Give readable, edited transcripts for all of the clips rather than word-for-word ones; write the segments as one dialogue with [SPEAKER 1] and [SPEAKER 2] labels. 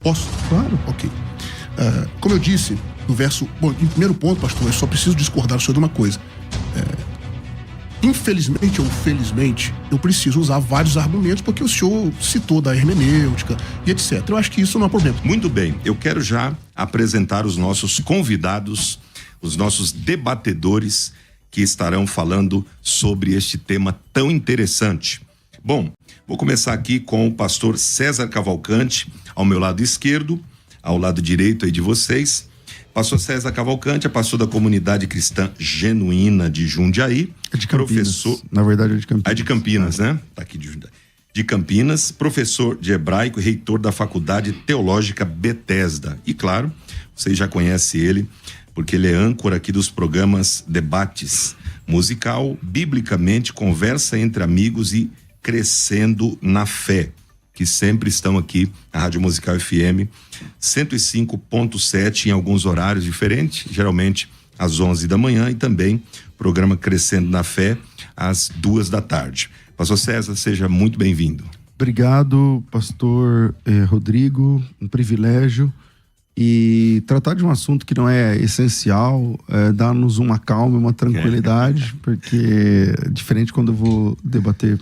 [SPEAKER 1] Posso?
[SPEAKER 2] Claro.
[SPEAKER 1] Ok. Como eu disse, no verso... Bom, em primeiro ponto, pastor, eu só preciso discordar do senhor de uma coisa. Infelizmente ou felizmente, eu preciso usar vários argumentos, porque o senhor citou da hermenêutica e etc. Eu acho que isso não é problema.
[SPEAKER 3] Muito bem, eu quero já apresentar os nossos convidados, os nossos debatedores que estarão falando sobre este tema tão interessante. Bom, vou começar aqui com o pastor César Cavalcante, ao meu lado esquerdo, ao lado direito aí de vocês. Pastor César Cavalcante é pastor da Comunidade Cristã Genuína de Jundiaí.
[SPEAKER 2] É de Campinas. Professor... Na verdade é de Campinas.
[SPEAKER 3] É de Campinas, né? Tá aqui de Jundiaí. De Campinas, professor de hebraico e reitor da Faculdade Teológica Bethesda. E claro, vocês já conhecem ele, porque ele é âncora aqui dos programas Debates Musical, Biblicamente, Conversa entre Amigos e Crescendo na Fé, que sempre estão aqui na Rádio Musical FM 105.7 em alguns horários diferentes, geralmente às 11 da manhã, e também programa Crescendo na Fé às 2 da tarde. Pastor César, seja muito bem-vindo.
[SPEAKER 2] Obrigado, pastor Rodrigo, um privilégio, e tratar de um assunto que não é essencial, dá-nos uma calma e uma tranquilidade, porque diferente quando eu vou debater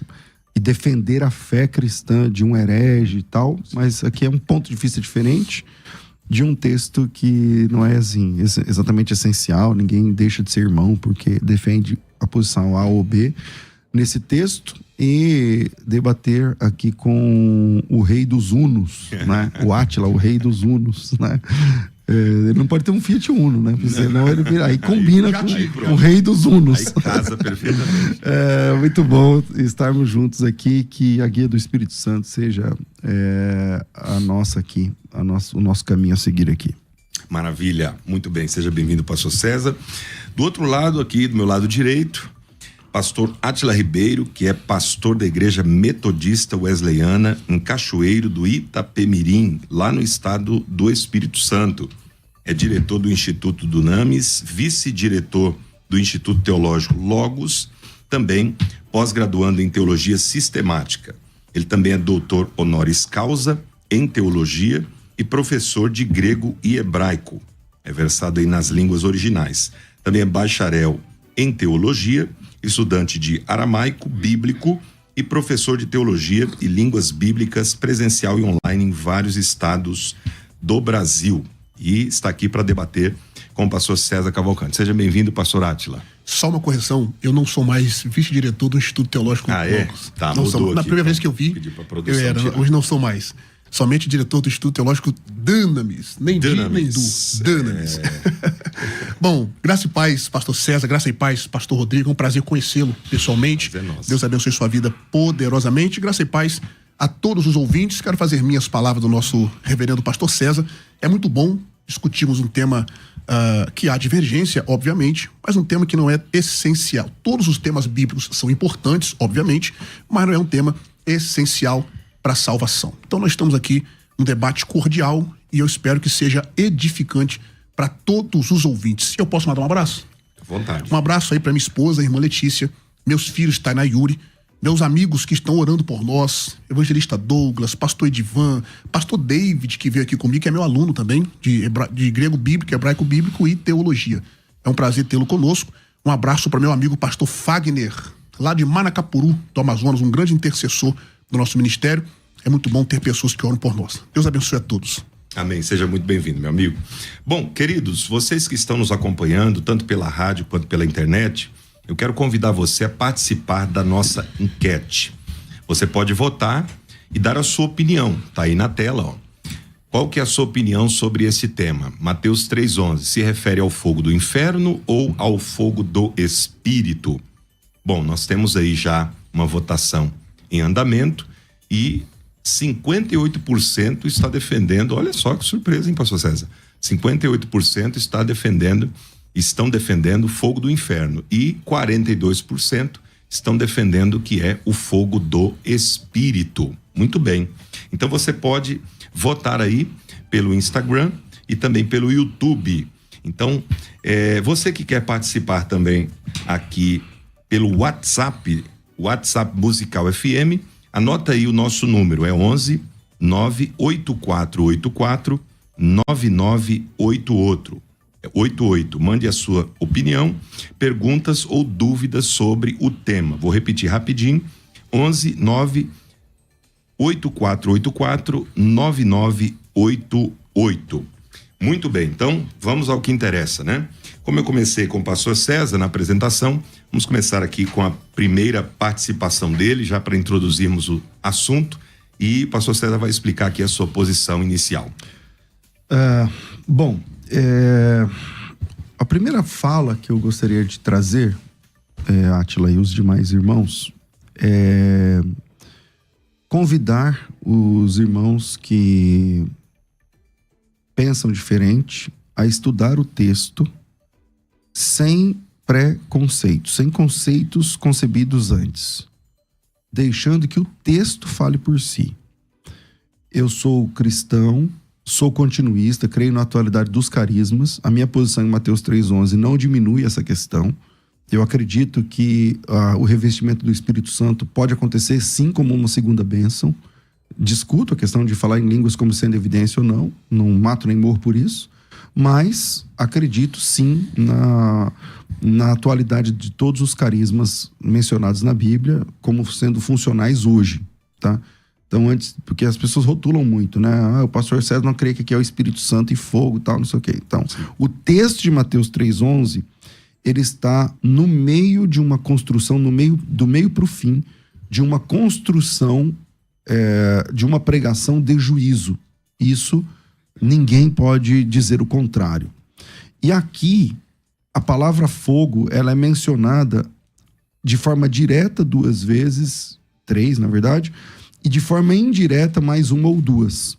[SPEAKER 2] e defender a fé cristã de um herege e tal, mas aqui é um ponto de vista diferente de um texto que não é assim, exatamente essencial, ninguém deixa de ser irmão porque defende a posição A ou B nesse texto, e debater aqui com o rei dos Hunos, né? O Átila, o rei dos Hunos, né? Ele não pode ter um Fiat Uno, né? Porque senão ele vira, aí combina com o rei dos Hunos.
[SPEAKER 3] Aí casa perfeitamente.
[SPEAKER 2] Muito bom estarmos juntos aqui, que a guia do Espírito Santo seja a nossa aqui, o nosso caminho a seguir aqui.
[SPEAKER 3] Maravilha, muito bem, seja bem-vindo, pastor César. Do outro lado aqui, do meu lado direito, pastor Átila Ribeiro, que é pastor da Igreja Metodista Wesleyana em Cachoeiro do Itapemirim, lá no estado do Espírito Santo. É diretor do Instituto Dunamis, vice-diretor do Instituto Teológico Logos, também pós-graduando em Teologia Sistemática. Ele também é doutor honoris causa em Teologia e professor de grego e hebraico. É versado aí nas línguas originais. Também é bacharel em Teologia, estudante de aramaico, bíblico e professor de teologia e línguas bíblicas presencial e online em vários estados do Brasil. E está aqui para debater com o pastor César Cavalcante. Seja bem-vindo, pastor Átila.
[SPEAKER 1] Só uma correção, eu não sou mais vice-diretor do Instituto Teológico Logos.
[SPEAKER 3] Tá,
[SPEAKER 1] não
[SPEAKER 3] mudou
[SPEAKER 1] sou. Na primeira vez que eu vi, eu era, hoje não sou mais. Somente diretor do Instituto Teológico Dunamis. Nem Di, nem Du. Dunamis. Bom, graça e paz, pastor César, graça e paz, pastor Rodrigo, é um prazer conhecê-lo pessoalmente. Deus abençoe sua vida poderosamente. Graça e paz a todos os ouvintes. Quero fazer minhas palavras do nosso reverendo pastor César. É muito bom discutirmos um tema que há divergência, obviamente, mas um tema que não é essencial. Todos os temas bíblicos são importantes, obviamente, mas não é um tema essencial para a salvação. Então nós estamos aqui num debate cordial e eu espero que seja edificante para todos os ouvintes. Eu posso mandar um abraço?
[SPEAKER 3] À vontade.
[SPEAKER 1] Um abraço aí para minha esposa, a irmã Letícia, meus filhos Tainá e Yuri, meus amigos que estão orando por nós, evangelista Douglas, pastor Edivan, pastor David, que veio aqui comigo, que é meu aluno também, de grego bíblico, hebraico bíblico e teologia. É um prazer tê-lo conosco. Um abraço para meu amigo pastor Fagner, lá de Manacapuru, do Amazonas, um grande intercessor do nosso ministério. É muito bom ter pessoas que oram por nós. Deus abençoe a todos.
[SPEAKER 3] Amém, seja muito bem-vindo, meu amigo. Bom, queridos, vocês que estão nos acompanhando, tanto pela rádio quanto pela internet, eu quero convidar você a participar da nossa enquete. Você pode votar e dar a sua opinião, tá aí na tela, ó. Qual que é a sua opinião sobre esse tema? Mateus 3:11, se refere ao fogo do inferno ou ao fogo do Espírito? Bom, nós temos aí já uma votação em andamento e 58% está defendendo, olha só que surpresa, hein, pastor César? 58% estão defendendo o fogo do inferno e 42% estão defendendo que é o fogo do Espírito. Muito bem. Então você pode votar aí pelo Instagram e também pelo YouTube. Então, você que quer participar também aqui pelo WhatsApp Musical FM, anota aí o nosso número, é 11 98484-9988. Mande a sua opinião, perguntas ou dúvidas sobre o tema. Vou repetir rapidinho: 11 98484-9988. Muito bem, então vamos ao que interessa, né? Como eu comecei com o pastor César na apresentação, vamos começar aqui com a primeira participação dele, já para introduzirmos o assunto, e o pastor César vai explicar aqui a sua posição inicial.
[SPEAKER 2] A primeira fala que eu gostaria de trazer, Átila e os demais irmãos, é convidar os irmãos que pensam diferente a estudar o texto sem pré-conceitos, sem conceitos concebidos antes, deixando que o texto fale por si. Eu sou cristão, sou continuista, creio na atualidade dos carismas. A minha posição em Mateus 3,11 não diminui essa questão. Eu acredito que o revestimento do Espírito Santo pode acontecer sim como uma segunda bênção. Discuto a questão de falar em línguas como sendo evidência ou não. Não mato nem morro por isso. Mas acredito sim na atualidade de todos os carismas mencionados na Bíblia como sendo funcionais hoje, tá? Então antes, porque as pessoas rotulam muito, né? O pastor César não crê que aqui é o Espírito Santo e fogo e tal, não sei o quê. Então, o texto de Mateus 3,11, ele está no meio de uma construção, do meio para o fim, de uma construção, de uma pregação de juízo. Isso, ninguém pode dizer o contrário. E aqui, a palavra fogo, ela é mencionada de forma direta 2 vezes, 3 na verdade, e de forma indireta mais 1 ou 2.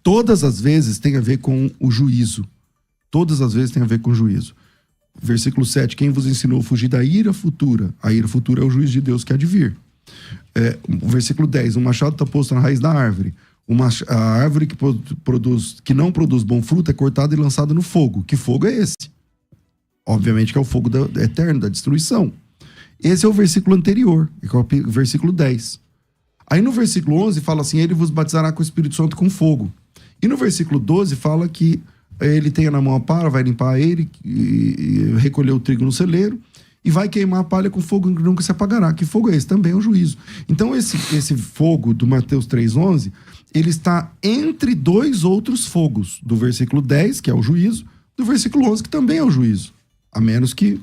[SPEAKER 2] Todas as vezes tem a ver com o juízo. Todas as vezes tem a ver com o juízo. Versículo 7, quem vos ensinou a fugir da ira futura? A ira futura é o juízo de Deus que há de vir. Versículo 10, o machado está posto na raiz da árvore. A árvore que não produz bom fruto é cortada e lançada no fogo. Que fogo é esse? Obviamente que é o fogo eterno, da destruição. Esse é o versículo anterior, que é o versículo 10. Aí no versículo 11 fala assim, ele vos batizará com o Espírito Santo com fogo. E no versículo 12 fala que ele tem na mão a palha, vai limpar ele, e recolher o trigo no celeiro, e vai queimar a palha com fogo que nunca se apagará. Que fogo é esse? Também é o juízo. Então esse fogo do Mateus 3,11, ele está entre 2 outros fogos, do versículo 10, que é o juízo, do versículo 11, que também é o juízo. A menos que,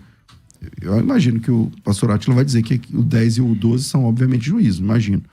[SPEAKER 2] eu imagino que o pastor Átila vai dizer que o 10 e o 12 são obviamente juízo, imagino.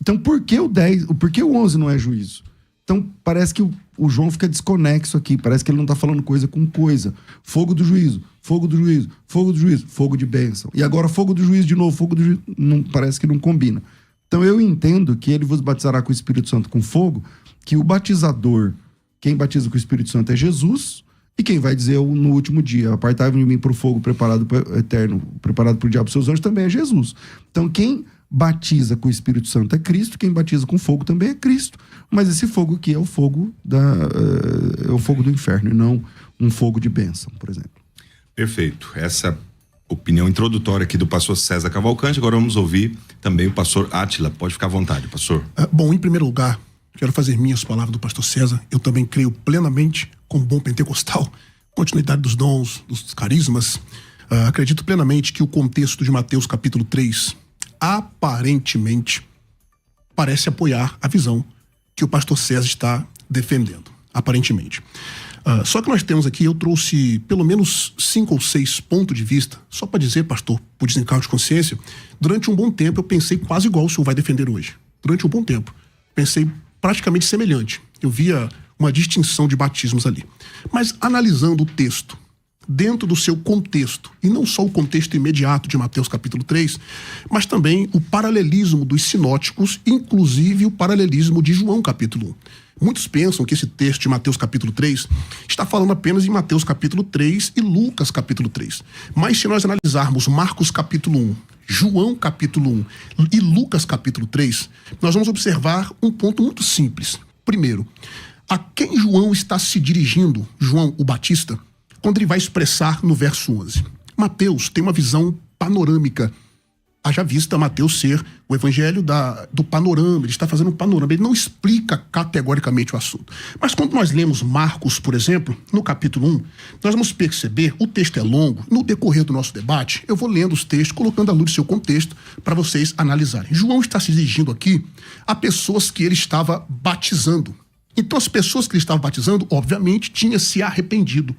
[SPEAKER 2] Então por que o 10, por que o 11 não é juízo? Então parece que o João fica desconexo aqui, parece que ele não está falando coisa com coisa. Fogo do juízo, fogo do juízo, fogo do juízo, fogo de bênção. E agora fogo do juízo de novo, fogo do juízo, não, parece que não combina. Então eu entendo que ele vos batizará com o Espírito Santo com fogo, que o batizador, quem batiza com o Espírito Santo é Jesus, e quem vai dizer no último dia, apartai-vos de mim para o fogo preparado para o eterno, preparado para o diabo e seus anjos, também é Jesus. Então quem batiza com o Espírito Santo é Cristo, quem batiza com fogo também é Cristo. Mas esse fogo aqui é o fogo do inferno, e não um fogo de bênção, por exemplo.
[SPEAKER 3] Perfeito. Essa opinião introdutória aqui do pastor César Cavalcante. Agora vamos ouvir também o pastor Átila. Pode ficar à vontade, pastor.
[SPEAKER 1] Bom, em primeiro lugar, quero fazer minhas palavras do pastor César. Eu também creio plenamente, como bom pentecostal, continuidade dos dons, dos carismas. Acredito plenamente que o contexto de Mateus capítulo 3 aparentemente parece apoiar a visão que o pastor César está defendendo, aparentemente. Só que nós temos aqui, eu trouxe pelo menos 5 ou 6 pontos de vista, só para dizer, pastor, por desencargo de consciência, durante um bom tempo eu pensei quase igual o senhor vai defender hoje. Durante um bom tempo. Pensei praticamente semelhante. Eu via uma distinção de batismos ali. Mas analisando o texto, dentro do seu contexto, e não só o contexto imediato de Mateus capítulo 3, mas também o paralelismo dos sinóticos, inclusive o paralelismo de João capítulo 1. Muitos pensam que esse texto de Mateus capítulo 3 está falando apenas em Mateus capítulo 3 e Lucas capítulo 3. Mas se nós analisarmos Marcos capítulo 1, João capítulo 1 e Lucas capítulo 3, nós vamos observar um ponto muito simples. Primeiro, a quem João está se dirigindo, João o Batista, quando ele vai expressar no verso 11. Mateus tem uma visão panorâmica Haja vista Mateus ser o evangelho do panorama, ele está fazendo um panorama, ele não explica categoricamente o assunto. Mas quando nós lemos Marcos, por exemplo, no capítulo 1, nós vamos perceber, o texto é longo, no decorrer do nosso debate, eu vou lendo os textos, colocando à luz do seu contexto, para vocês analisarem. João está se dirigindo aqui a pessoas que ele estava batizando. Então as pessoas que ele estava batizando, obviamente, tinham se arrependido.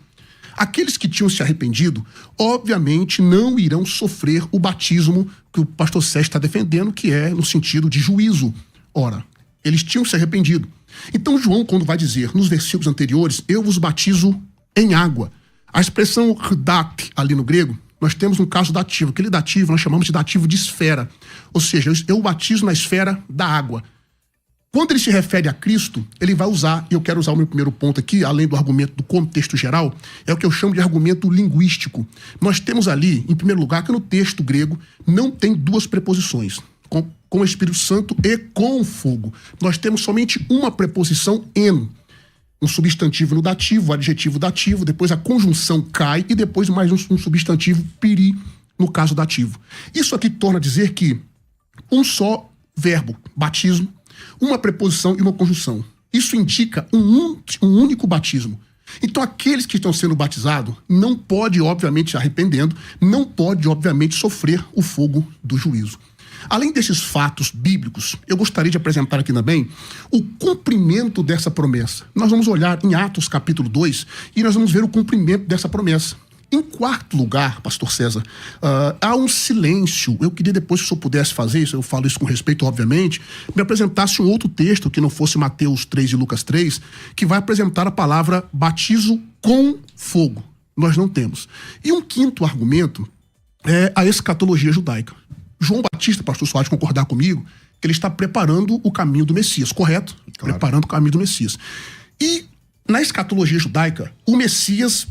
[SPEAKER 1] Aqueles que tinham se arrependido, obviamente, não irão sofrer o batismo que o pastor Sérgio está defendendo, que é no sentido de juízo. Ora, eles tinham se arrependido. Então, João, quando vai dizer nos versículos anteriores, eu vos batizo em água. A expressão rdak, ali no grego, nós temos um caso dativo. Aquele dativo nós chamamos de dativo de esfera. Ou seja, eu batizo na esfera da água. Quando ele se refere a Cristo, ele vai usar, e eu quero usar o meu primeiro ponto aqui, além do argumento do contexto geral, é o que eu chamo de argumento linguístico. Nós temos ali, em primeiro lugar, que no texto grego não tem duas preposições, com o Espírito Santo e com fogo. Nós temos somente uma preposição en, um substantivo no dativo, o adjetivo dativo, depois a conjunção cai e depois mais um substantivo piri, no caso dativo. Isso aqui torna a dizer que um só verbo, batismo, uma preposição e uma conjunção. Isso indica um único batismo. Então, aqueles que estão sendo batizados não pode, obviamente, se arrependendo, não pode, obviamente, sofrer o fogo do juízo. Além desses fatos bíblicos, eu gostaria de apresentar aqui também o cumprimento dessa promessa. Nós vamos olhar em Atos capítulo 2 e nós vamos ver o cumprimento dessa promessa. Em quarto lugar, pastor César, há um silêncio. Eu queria depois, se o senhor pudesse fazer isso, eu falo isso com respeito, obviamente, me apresentasse um outro texto que não fosse Mateus 3 e Lucas 3, que vai apresentar a palavra batizo com fogo. Nós não temos. E um quinto argumento é a escatologia judaica. João Batista, pastor, só pode concordar comigo, que ele está preparando o caminho do Messias, correto? Claro. Preparando o caminho do Messias. E na escatologia judaica, o Messias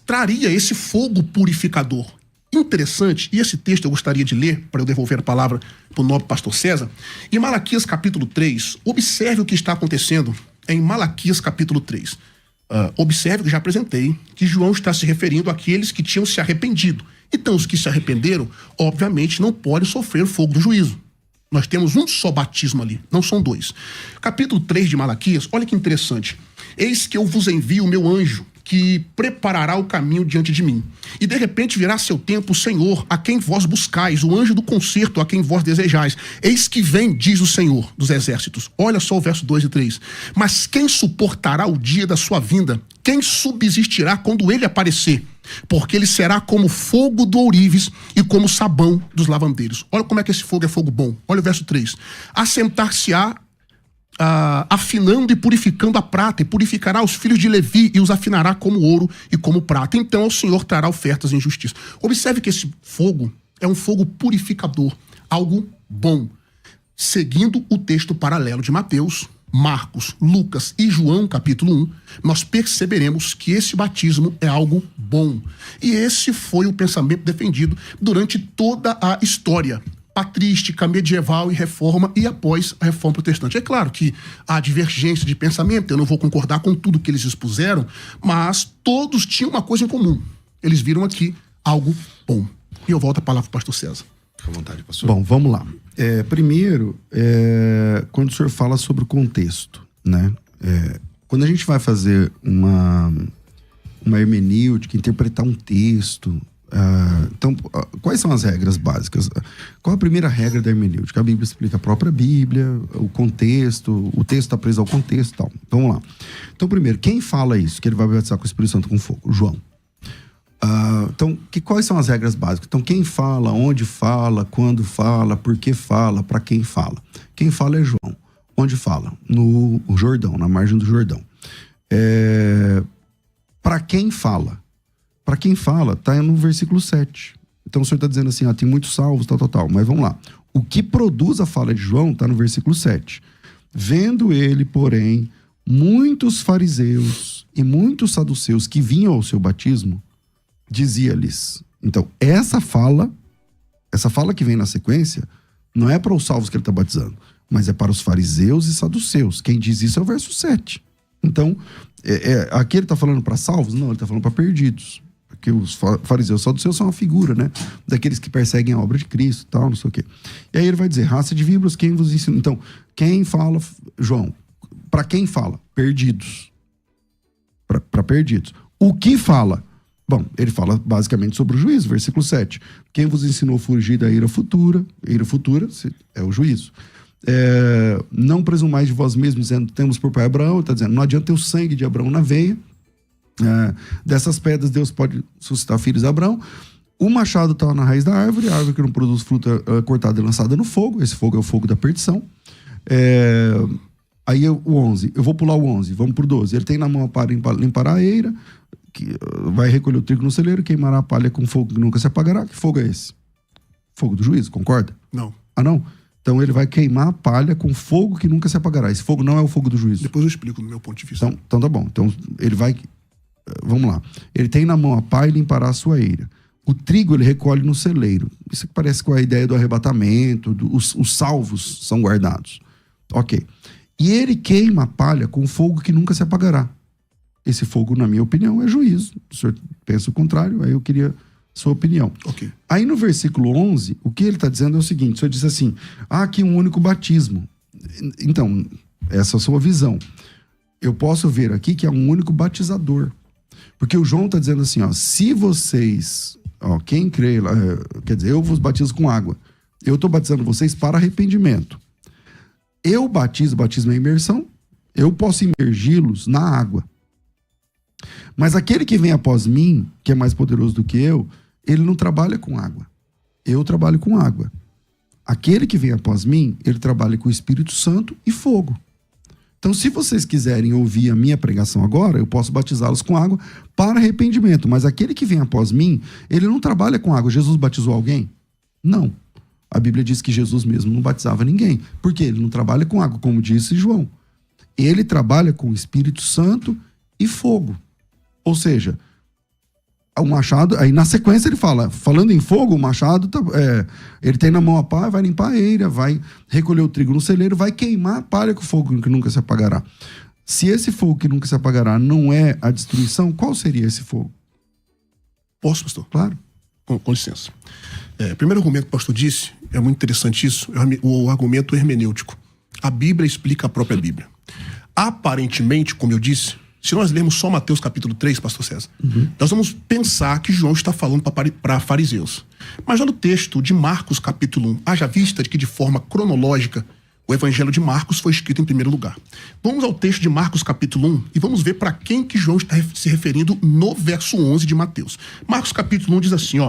[SPEAKER 1] traria esse fogo purificador. Interessante, e esse texto eu gostaria de ler, para eu devolver a palavra para o nobre pastor César. Em Malaquias capítulo 3, observe o que está acontecendo em Malaquias capítulo 3. Observe que já apresentei, que João está se referindo àqueles que tinham se arrependido. Então, os que se arrependeram, obviamente, não podem sofrer o fogo do juízo. Nós temos um só batismo ali, não são dois. Capítulo 3 de Malaquias, olha que interessante. Eis que eu vos envio o meu anjo, que preparará o caminho diante de mim. E de repente virá seu tempo o Senhor, a quem vós buscais, o anjo do concerto, a quem vós desejais. Eis que vem, diz o Senhor dos exércitos. Olha só o verso 2 e 3. Mas quem suportará o dia da sua vinda? Quem subsistirá quando ele aparecer? Porque ele será como fogo do ourives e como sabão dos lavandeiros. Olha como é que esse fogo é fogo bom. Olha o verso 3. Assentar-se-á afinando e purificando a prata, e purificará os filhos de Levi e os afinará como ouro e como prata. Então o Senhor trará ofertas em justiça. Observe que esse fogo é um fogo purificador, algo bom. Seguindo o texto paralelo de Mateus, Marcos, Lucas e João, capítulo 1, nós perceberemos que esse batismo é algo bom. E esse foi o pensamento defendido durante toda a história patrística, medieval e reforma, e após a reforma protestante. É claro que há divergência de pensamento, eu não vou concordar com tudo que eles expuseram, mas todos tinham uma coisa em comum. Eles viram aqui algo bom. E eu volto a palavra para o pastor César.
[SPEAKER 3] Fique à vontade, pastor.
[SPEAKER 2] Bom, vamos lá. Primeiro, quando o senhor fala sobre o contexto, né? Quando a gente vai fazer uma hermenêutica, interpretar um texto, então, quais são as regras básicas? Qual a primeira regra da hermenêutica? A Bíblia explica a própria Bíblia, o contexto, o texto está preso ao contexto e tal. Vamos lá. Então, primeiro, quem fala isso? Que ele vai batizar com o Espírito Santo com fogo? João. Então, quais são as regras básicas? Então, quem fala, onde fala, quando fala, por que fala, para quem fala? Quem fala é João. Onde fala? No Jordão, na margem do Jordão. Para quem fala? Para quem fala, está no versículo 7. Então o senhor está dizendo assim, tem muitos salvos, tal. Mas vamos lá. O que produz a fala de João está no versículo 7. Vendo ele, porém, muitos fariseus e muitos saduceus que vinham ao seu batismo, dizia-lhes. Então, essa fala que vem na sequência, não é para os salvos que ele está batizando, mas é para os fariseus e saduceus. Quem diz isso é o verso 7. Então, aqui ele está falando para salvos? Não, ele está falando para perdidos. porque os fariseus saduceus são uma figura, né? Daqueles que perseguem a obra de Cristo e tal, não sei o quê. E aí ele vai dizer, raça de víboras, quem vos ensinou? Então, quem fala, João, para quem fala? Perdidos. Para perdidos. O que fala? Bom, ele fala basicamente sobre o juízo, versículo 7. Quem vos ensinou a fugir da ira futura é o juízo. Não presumais de vós mesmos, dizendo, temos por pai Abraão, está dizendo, não adianta ter o sangue de Abraão na veia, dessas pedras Deus pode suscitar filhos de Abraão. O machado está na raiz da árvore, a árvore que não produz fruta é cortada e lançada no fogo, esse fogo é o fogo da perdição. Aí o 11, eu vou pular o 11, vamos pro 12. Ele tem na mão a palha limpar a eira, que vai recolher o trigo no celeiro, queimará a palha com fogo que nunca se apagará. Que fogo é esse? Fogo do juízo, concorda?
[SPEAKER 1] Não.
[SPEAKER 2] Ah, não? Então ele vai queimar a palha com fogo que nunca se apagará. Esse fogo não é o fogo do juízo.
[SPEAKER 1] Depois eu explico do meu ponto de vista.
[SPEAKER 2] Então tá bom. Então ele vai... Vamos lá. Ele tem na mão a palha e limpará a sua eira. O trigo ele recolhe no celeiro. Isso que parece com a ideia do arrebatamento, os salvos são guardados. Ok. E ele queima a palha com fogo que nunca se apagará. Esse fogo, na minha opinião, é juízo. O senhor pensa o contrário, aí eu queria sua opinião.
[SPEAKER 1] Okay.
[SPEAKER 2] Aí no versículo 11, o que ele está dizendo é o seguinte, o senhor diz assim, aqui um único batismo. Então, essa é a sua visão. Eu posso ver aqui que é um único batizador. Porque o João está dizendo assim, se vocês, quem crê, quer dizer, eu vos batizo com água. Eu estou batizando vocês para arrependimento. Eu batismo é imersão, eu posso imergi-los na água. Mas aquele que vem após mim, que é mais poderoso do que eu, ele não trabalha com água. Eu trabalho com água. Aquele que vem após mim, ele trabalha com o Espírito Santo e fogo. Então, se vocês quiserem ouvir a minha pregação agora, eu posso batizá-los com água para arrependimento. Mas aquele que vem após mim, ele não trabalha com água. Jesus batizou alguém? Não. A Bíblia diz que Jesus mesmo não batizava ninguém. Por quê? Ele não trabalha com água, como disse João. Ele trabalha com o Espírito Santo e fogo. Ou seja, o machado... Aí na sequência ele fala, falando em fogo, o machado, ele tem na mão a pá, vai limpar a eira, vai recolher o trigo no celeiro, vai queimar a palha com fogo que nunca se apagará. Se esse fogo que nunca se apagará não é a destruição, qual seria esse fogo?
[SPEAKER 1] Posso, pastor?
[SPEAKER 2] Claro.
[SPEAKER 1] Com licença. Primeiro argumento que o pastor disse, é muito interessante isso, é o argumento hermenêutico. A Bíblia explica a própria Bíblia. Aparentemente, como eu disse, se nós lermos só Mateus capítulo 3, pastor César, nós vamos pensar que João está falando para fariseus. Mas já no texto de Marcos capítulo 1, haja vista de que de forma cronológica o evangelho de Marcos foi escrito em primeiro lugar. Vamos ao texto de Marcos capítulo 1 e vamos ver para quem que João está se referindo no verso 11 de Mateus. Marcos capítulo 1 diz assim,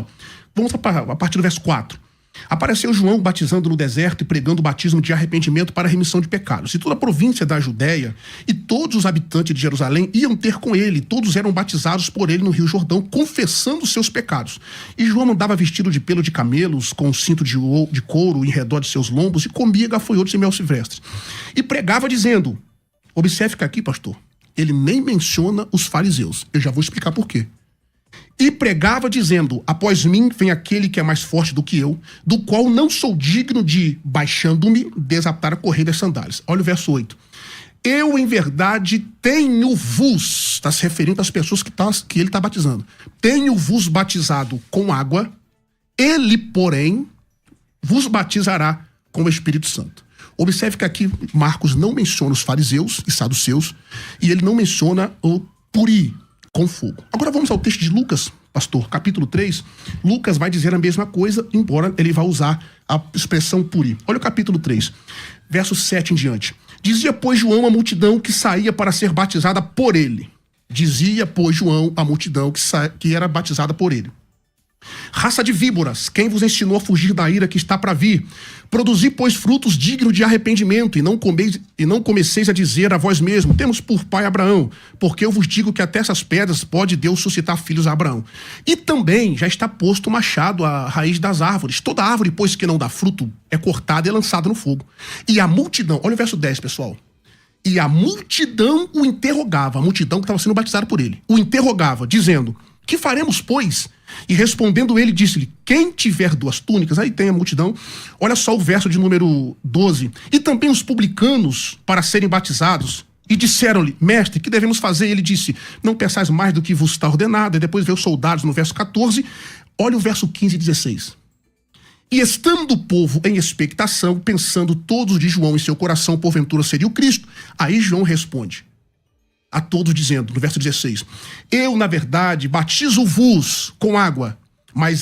[SPEAKER 1] vamos a partir do verso 4. Apareceu João batizando no deserto e pregando o batismo de arrependimento para a remissão de pecados. E toda a província da Judéia e todos os habitantes de Jerusalém iam ter com ele. Todos eram batizados por ele no Rio Jordão, confessando seus pecados. E João andava vestido de pelo de camelos, com um cinto de couro em redor de seus lombos, e comia gafanhotos e mel silvestres. E pregava dizendo, observe que aqui, pastor, ele nem menciona os fariseus. Eu já vou explicar por quê. E pregava dizendo, após mim vem aquele que é mais forte do que eu, do qual não sou digno de, baixando-me, desatar a correia das sandálias. Olha o verso 8. Eu, em verdade, tenho-vos, está se referindo às pessoas que ele está batizando, tenho-vos batizado com água, ele, porém, vos batizará com o Espírito Santo. Observe que aqui Marcos não menciona os fariseus e saduceus, e ele não menciona o puri, com fogo. Agora vamos ao texto de Lucas, pastor, capítulo 3. Lucas vai dizer a mesma coisa, embora ele vá usar a expressão puri. Olha o capítulo 3, verso 7 em diante. Dizia, pois, João à multidão que saía para ser batizada por ele. Dizia, pois, João à multidão que era batizada por ele. Raça de víboras, quem vos ensinou a fugir da ira que está para vir? Produzi, pois, frutos dignos de arrependimento, e não comeceis a dizer a vós mesmos, temos por pai Abraão, porque eu vos digo que até essas pedras pode Deus suscitar filhos a Abraão. E também já está posto o machado à raiz das árvores. Toda árvore, pois, que não dá fruto, é cortada e lançada no fogo. E a multidão, olha o verso 10, pessoal. E a multidão o interrogava, a multidão que estava sendo batizada por ele, o interrogava, dizendo, que faremos, pois? E respondendo ele, disse-lhe, quem tiver 2 túnicas, aí tem a multidão, olha só o verso de número 12, e também os publicanos para serem batizados, E disseram-lhe, mestre, que devemos fazer? E ele disse, não peçais mais do que vos está ordenado. E depois veio os soldados no verso 14. Olha o verso 15 e 16. E estando o povo em expectação, pensando todos de João em seu coração, porventura seria o Cristo. Aí João responde a todos dizendo, no verso 16, eu, na verdade, batizo-vos com água, mas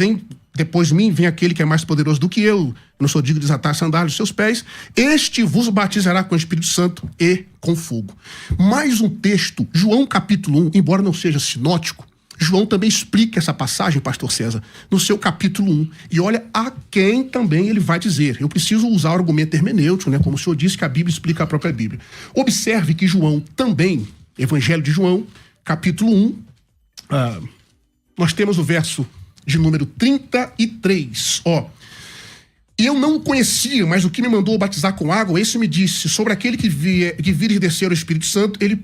[SPEAKER 1] depois de mim vem aquele que é mais poderoso do que eu não sou digno de desatar a sandália dos seus pés, este vos batizará com o Espírito Santo e com fogo. Mais um texto, João capítulo 1, embora não seja sinótico, João também explica essa passagem, pastor César, no seu capítulo 1. E olha a quem também ele vai dizer. Eu preciso usar o argumento hermenêutico, né? Como o senhor disse que a Bíblia explica a própria Bíblia. Observe que João também, Evangelho de João, capítulo 1, nós temos o verso de número 33, E eu não o conhecia, mas o que me mandou batizar com água, esse me disse, sobre aquele que vires descer o Espírito Santo, ele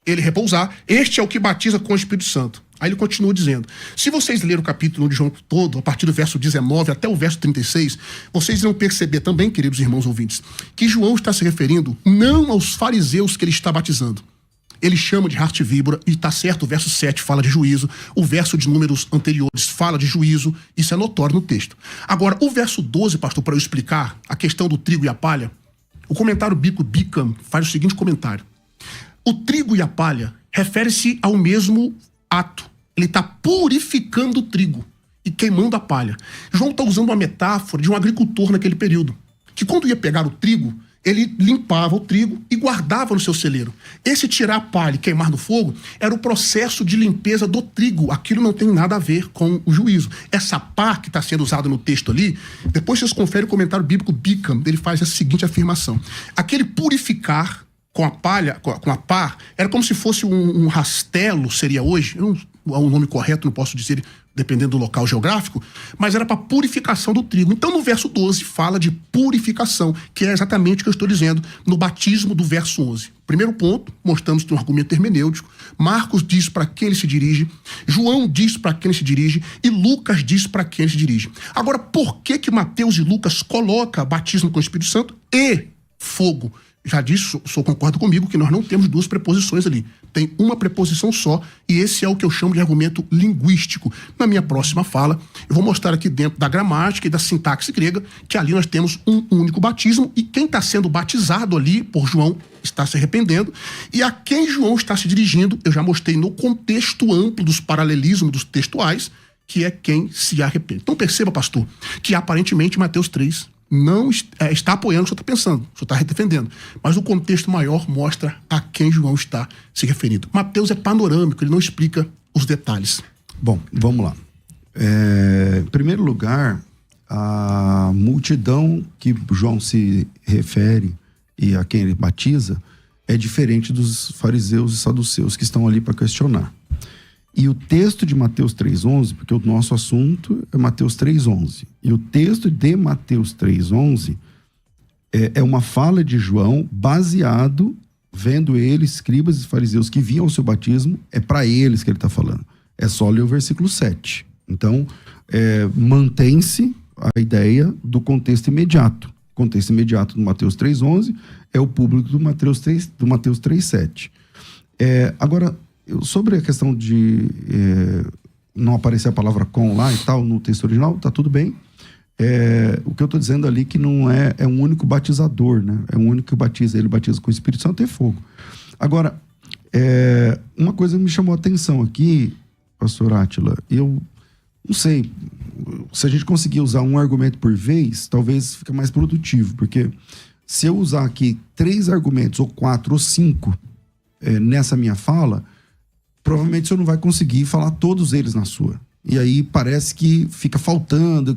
[SPEAKER 1] repousar, este é o que batiza com o Espírito Santo. Aí ele continua dizendo, se vocês lerem o capítulo 1 de João todo, a partir do verso 19 até o verso 36, vocês vão perceber também, queridos irmãos ouvintes, que João está se referindo não aos fariseus que ele está batizando. Ele chama de raça de víbora, e está certo, o verso 7 fala de juízo, o verso de números anteriores fala de juízo, isso é notório no texto. Agora, o verso 12, pastor, para eu explicar a questão do trigo e a palha, o comentário bíblico Bicam faz o seguinte comentário. O trigo e a palha refere-se ao mesmo ato. Ele está purificando o trigo e queimando a palha. João está usando uma metáfora de um agricultor naquele período, que quando ia pegar o trigo, ele limpava o trigo e guardava no seu celeiro. Esse tirar a palha e queimar no fogo era o processo de limpeza do trigo. Aquilo não tem nada a ver com o juízo. Essa pá que está sendo usada no texto ali, depois vocês conferem o comentário bíblico Bicam, ele faz a seguinte afirmação. Aquele purificar com a palha, com a pá, era como se fosse um rastelo, seria hoje, um nome correto, não posso dizer, dependendo do local geográfico, mas era para purificação do trigo. Então, no verso 12, fala de purificação, que é exatamente o que eu estou dizendo no batismo do verso 11. Primeiro ponto, mostramos um argumento hermenêutico. Marcos diz para quem ele se dirige, João diz para quem ele se dirige e Lucas diz para quem ele se dirige. Agora, por que Mateus e Lucas colocam batismo com o Espírito Santo e fogo? Já disse, o senhor concorda comigo que nós não temos duas preposições ali. Tem uma preposição só, e esse é o que eu chamo de argumento linguístico. Na minha próxima fala, eu vou mostrar aqui dentro da gramática e da sintaxe grega, que ali nós temos um único batismo, e quem está sendo batizado ali por João está se arrependendo, e a quem João está se dirigindo, eu já mostrei no contexto amplo dos paralelismos dos textuais, que é quem se arrepende. Então perceba, pastor, que aparentemente Mateus 3 não está apoiando o que o senhor está pensando, o senhor está defendendo. Mas o contexto maior mostra a quem João está se referindo. Mateus é panorâmico, ele não explica os detalhes.
[SPEAKER 2] Bom, vamos lá. Em primeiro lugar, a multidão que João se refere e a quem ele batiza é diferente dos fariseus e saduceus que estão ali para questionar. E o texto de Mateus 3,11, porque o nosso assunto é Mateus 3,11, e o texto de Mateus 3,11 é uma fala de João baseado, vendo ele, escribas e fariseus que viam o seu batismo, é para eles que ele está falando. É só ler o versículo 7. Então, mantém-se a ideia do contexto imediato. O contexto imediato do Mateus 3,11 é o público do Mateus 3,7. Agora, sobre a questão de não aparecer a palavra com lá e tal no texto original, tá tudo bem. O que eu tô dizendo ali que não é um único batizador, né? É um único que batiza. Ele batiza com o Espírito Santo e fogo. Agora, uma coisa me chamou a atenção aqui, pastor Átila, eu não sei, se a gente conseguir usar um argumento por vez, talvez fique mais produtivo, porque se eu usar aqui 3 argumentos, ou 4, ou 5, nessa minha fala, provavelmente você não vai conseguir falar todos eles na sua. E aí parece que fica faltando,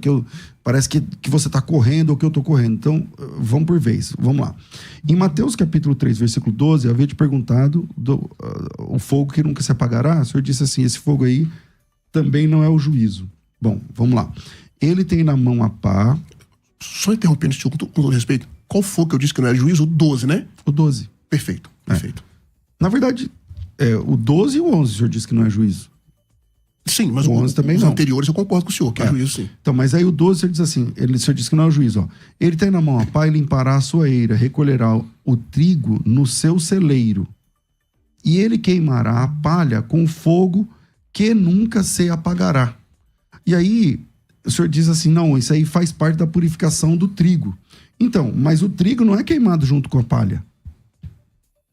[SPEAKER 2] parece que você está correndo ou que eu estou correndo. Então, vamos por vez. Vamos lá. Em Mateus capítulo 3, versículo 12, havia te perguntado o fogo que nunca se apagará. O Senhor disse assim, esse fogo aí também não é o juízo. Bom, vamos lá. Ele tem na mão a pá...
[SPEAKER 1] Só interrompendo, senhor, com todo respeito. Qual fogo que eu disse que não é juízo? O 12, né?
[SPEAKER 2] O 12.
[SPEAKER 1] Perfeito, perfeito.
[SPEAKER 2] Na verdade... o 12 e o 11, o senhor disse que não é juízo.
[SPEAKER 1] Sim, mas
[SPEAKER 2] o 11 também
[SPEAKER 1] os
[SPEAKER 2] não.
[SPEAKER 1] anteriores eu concordo com o senhor, que é juízo, sim.
[SPEAKER 2] Então, mas aí o 12 ele diz assim, o senhor diz que não é o juízo, ó. Ele tem na mão a pá e limpará a sua eira, recolherá o trigo no seu celeiro, e ele queimará a palha com fogo que nunca se apagará. E aí, o senhor diz assim, não, isso aí faz parte da purificação do trigo. Então, mas o trigo não é queimado junto com a palha.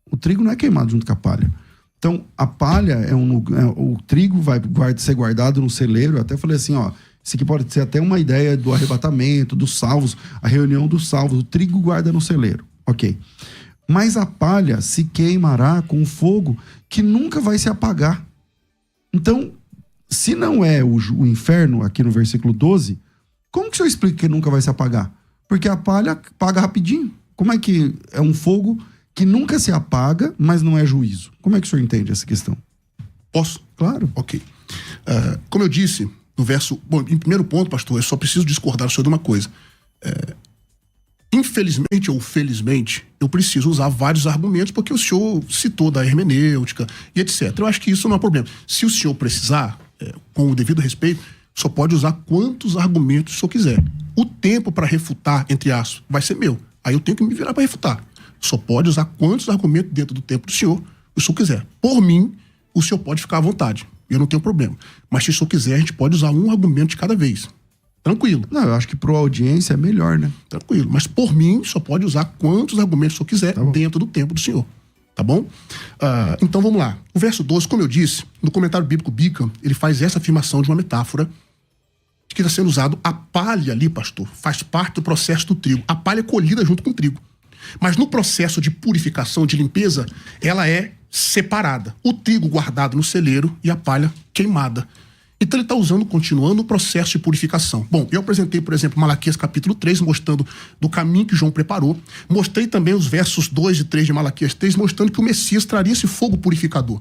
[SPEAKER 2] O trigo não é queimado junto com a palha. Então, a palha o trigo vai ser guardado no celeiro. Eu até falei assim, ó, isso aqui pode ser até uma ideia do arrebatamento, dos salvos, a reunião dos salvos. O trigo guarda no celeiro, ok. Mas a palha se queimará com fogo que nunca vai se apagar. Então, se não é o inferno, aqui no versículo 12, como que o senhor explica que nunca vai se apagar? Porque a palha apaga rapidinho. Como é que é um fogo que nunca se apaga, mas não é juízo? Como é que o senhor entende essa questão?
[SPEAKER 1] Posso?
[SPEAKER 2] Claro.
[SPEAKER 1] Ok. Como eu disse, no verso... Bom, em primeiro ponto, pastor, eu só preciso discordar do senhor de uma coisa. Infelizmente ou felizmente, eu preciso usar vários argumentos, porque o senhor citou da hermenêutica e etc. Eu acho que isso não é problema. Se o senhor precisar, com o devido respeito, só pode usar quantos argumentos o senhor quiser. O tempo para refutar, entre aspas, vai ser meu. Aí eu tenho que me virar para refutar. Só pode usar quantos argumentos dentro do tempo do senhor o senhor quiser. Por mim, o senhor pode ficar à vontade. Eu não tenho problema. Mas se o senhor quiser, a gente pode usar um argumento de cada vez. Tranquilo.
[SPEAKER 2] Não, eu acho que para a audiência é melhor, né?
[SPEAKER 1] Tranquilo. Mas por mim, só pode usar quantos argumentos o senhor quiser dentro do tempo do senhor. Tá bom? Então vamos lá. O verso 12, como eu disse, no comentário bíblico Bica, ele faz essa afirmação de uma metáfora de que está sendo usado a palha ali, pastor. Faz parte do processo do trigo. A palha é colhida junto com o trigo. Mas no processo de purificação, de limpeza, ela é separada. O trigo guardado no celeiro e a palha queimada. Então ele está usando, continuando o processo de purificação. Bom, eu apresentei, por exemplo, Malaquias capítulo 3, mostrando do caminho que João preparou. Mostrei também os versos 2 e 3 de Malaquias 3, mostrando que o Messias traria esse fogo purificador.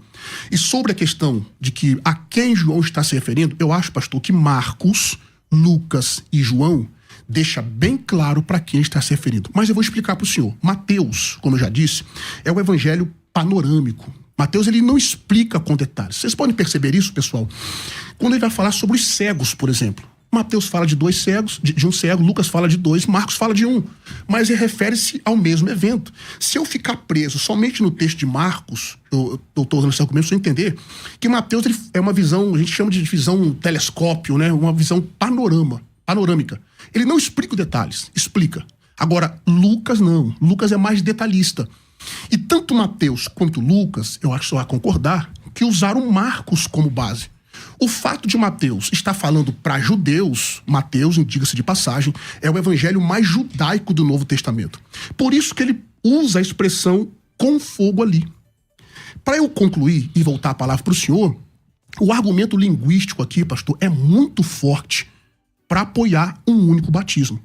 [SPEAKER 1] E sobre a questão de que a quem João está se referindo, eu acho, pastor, que Marcos, Lucas e João deixa bem claro para quem está se referindo. Mas eu vou explicar para o senhor. Mateus, como eu já disse, é o evangelho panorâmico. Mateus, ele não explica com detalhes. Vocês podem perceber isso, pessoal? Quando ele vai falar sobre os cegos, por exemplo. Mateus fala de 2 cegos, de um cego, Lucas fala de 2, Marcos fala de 1. Mas ele refere-se ao mesmo evento. Se eu ficar preso somente no texto de Marcos, eu estou usando esse argumento para você entender, que Mateus ele é uma visão, a gente chama de visão telescópio, né? Uma visão panorâmica. Ele não explica os detalhes, explica. Agora, Lucas não. Lucas é mais detalhista. E tanto Mateus quanto Lucas, eu acho que você vai concordar, que usaram Marcos como base. O fato de Mateus estar falando para judeus, Mateus, diga-se de passagem, é o evangelho mais judaico do Novo Testamento. Por isso que ele usa a expressão com fogo ali. Para eu concluir e voltar a palavra para o senhor, o argumento linguístico aqui, pastor, é muito forte para apoiar um único batismo.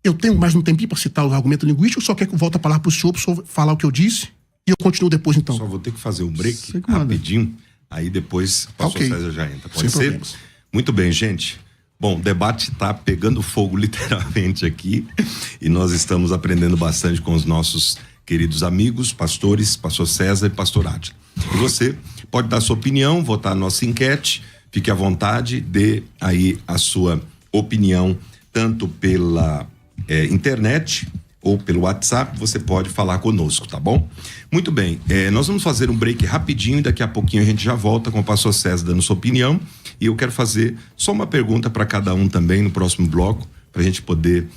[SPEAKER 1] Eu tenho mais um tempinho para citar o argumento linguístico, só quer que eu volte a palavra para o senhor falar o que eu disse, e eu continuo depois, então.
[SPEAKER 3] Só vou ter que fazer um break rapidinho, aí depois o pastor César já entra. Pode ser? Problemas. Muito bem, gente. Bom, o debate está pegando fogo literalmente aqui, e nós estamos aprendendo bastante com os nossos queridos amigos, pastores, pastor César e pastor Átila. E você pode dar sua opinião, votar na nossa enquete, fique à vontade, dê aí a sua opinião, tanto pela internet ou pelo WhatsApp, você pode falar conosco, tá bom? Muito bem, nós vamos fazer um break rapidinho e daqui a pouquinho a gente já volta com o pastor César dando sua opinião, e eu quero fazer só uma pergunta para cada um também no próximo bloco, para a gente poder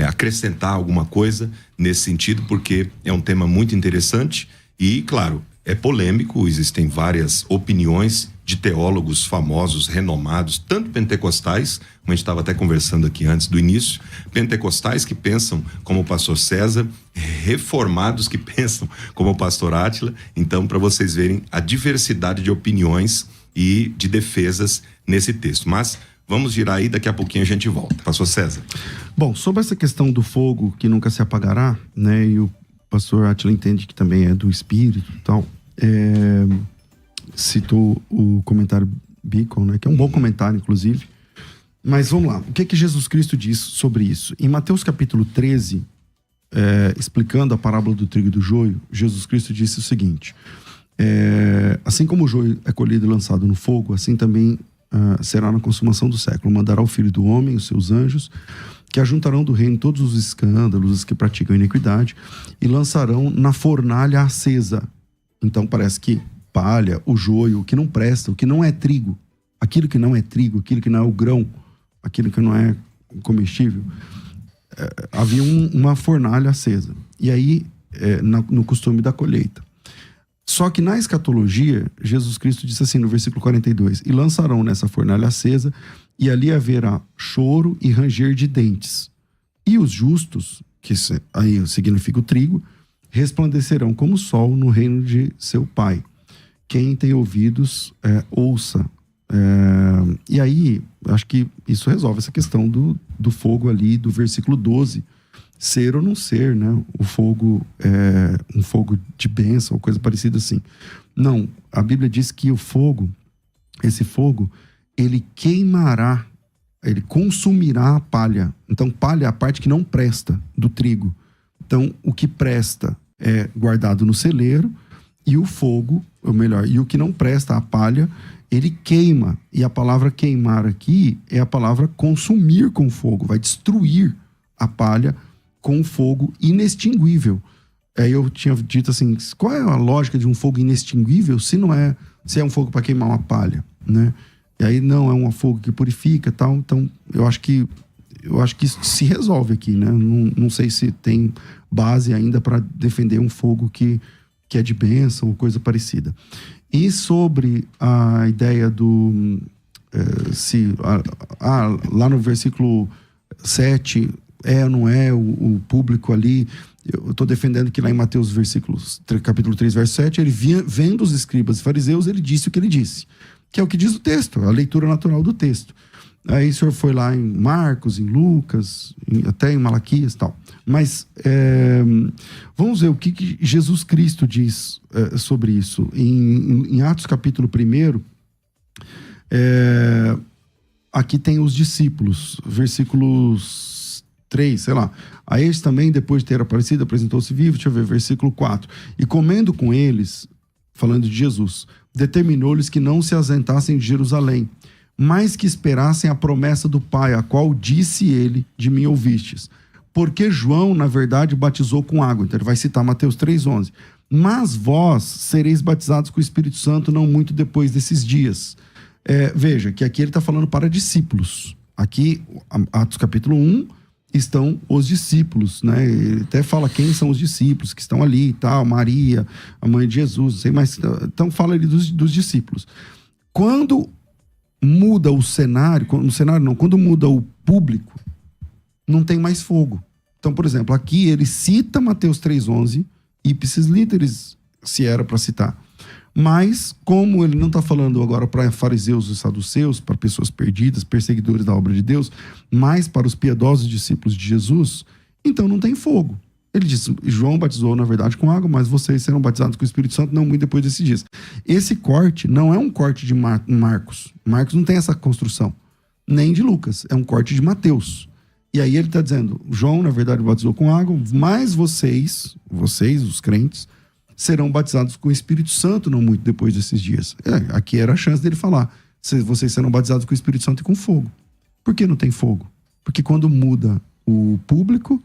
[SPEAKER 3] acrescentar alguma coisa nesse sentido, porque é um tema muito interessante e, claro, é polêmico, existem várias opiniões de teólogos famosos, renomados, tanto pentecostais, como a gente estava até conversando aqui antes do início, pentecostais que pensam como o pastor César, reformados que pensam como o pastor Átila. Então, para vocês verem a diversidade de opiniões e de defesas nesse texto. Mas vamos girar aí, daqui a pouquinho a gente volta. Pastor César.
[SPEAKER 2] Bom, sobre essa questão do fogo que nunca se apagará, né, e o pastor Átila entende que também é do Espírito e tal, citou o comentário Beacon, né, que é um bom comentário, inclusive. Mas vamos lá, o que é que Jesus Cristo diz sobre isso? Em Mateus capítulo 13, explicando a parábola do trigo e do joio, Jesus Cristo disse o seguinte: Assim como o joio é colhido e lançado no fogo, assim também será na consumação do século. Mandará o Filho do Homem, os seus anjos, que ajuntarão do reino todos os escândalos, os que praticam iniquidade, e lançarão na fornalha acesa. Então parece que palha, o joio, o que não presta, o que não é trigo, aquilo que não é trigo, aquilo que não é o grão, aquilo que não é comestível, havia uma fornalha acesa. E aí, no costume da colheita. Só que na escatologia, Jesus Cristo disse assim no versículo 42, e lançarão nessa fornalha acesa, e ali haverá choro e ranger de dentes. E os justos, que aí significa o trigo, resplandecerão como o sol no reino de seu Pai. Quem tem ouvidos, ouça. E aí, acho que isso resolve essa questão do fogo ali, do versículo 12, ser ou não ser, né? O fogo é um fogo de bênção, ou coisa parecida assim. Não, a Bíblia diz que o fogo, esse fogo, ele queimará, ele consumirá a palha. Então, palha é a parte que não presta do trigo. Então, o que presta é guardado no celeiro, e o fogo, ou melhor, e o que não presta, a palha, ele queima. E a palavra queimar aqui é a palavra consumir com fogo, vai destruir a palha com fogo inextinguível. Aí eu tinha dito assim, qual é a lógica de um fogo inextinguível se é um fogo para queimar uma palha, né? E aí não, é um fogo que purifica e tal. Então eu acho que isso se resolve aqui, né? Não sei se tem base ainda para defender um fogo que é de bênção ou coisa parecida. E sobre a ideia do lá no versículo 7 ou não é o público ali, eu estou defendendo que lá em Mateus capítulo 3, verso 7, ele vendo os escribas e fariseus, ele disse o que ele disse, que é o que diz o texto, a leitura natural do texto. Aí o senhor foi lá em Marcos, em Lucas, até em Malaquias e tal. Mas vamos ver o que Jesus Cristo diz sobre isso. Em Atos capítulo 1, aqui tem os discípulos, versículos 3, sei lá. A eles também, depois de ter aparecido, apresentou-se vivo, deixa eu ver, versículo 4. E comendo com eles, falando de Jesus, determinou-lhes que não se ausentassem de Jerusalém, mas que esperassem a promessa do Pai, a qual disse ele, de mim ouvistes. Porque João, na verdade, batizou com água. Então ele vai citar Mateus 3,11. Mas vós sereis batizados com o Espírito Santo não muito depois desses dias. Veja, que aqui ele está falando para discípulos. Aqui, Atos capítulo 1, estão os discípulos, né? Ele até fala quem são os discípulos que estão ali e tal, Maria, a mãe de Jesus, não sei mais. Então fala ali dos discípulos. Quando muda o cenário, quando muda o público, não tem mais fogo. Então, por exemplo, aqui ele cita Mateus 3,11, ipsis literis, se era para citar. Mas, como ele não está falando agora para fariseus e saduceus, para pessoas perdidas, perseguidores da obra de Deus, mas para os piedosos discípulos de Jesus, então não tem fogo. Ele diz, João batizou, na verdade, com água, mas vocês serão batizados com o Espírito Santo não muito depois desses dias. Esse corte não é um corte de Marcos. Marcos não tem essa construção. Nem de Lucas. É um corte de Mateus. E aí ele está dizendo, João, na verdade, batizou com água, mas vocês, os crentes, serão batizados com o Espírito Santo não muito depois desses dias. Aqui era a chance dele falar, vocês serão batizados com o Espírito Santo e com fogo. Por que não tem fogo? Porque quando muda o público,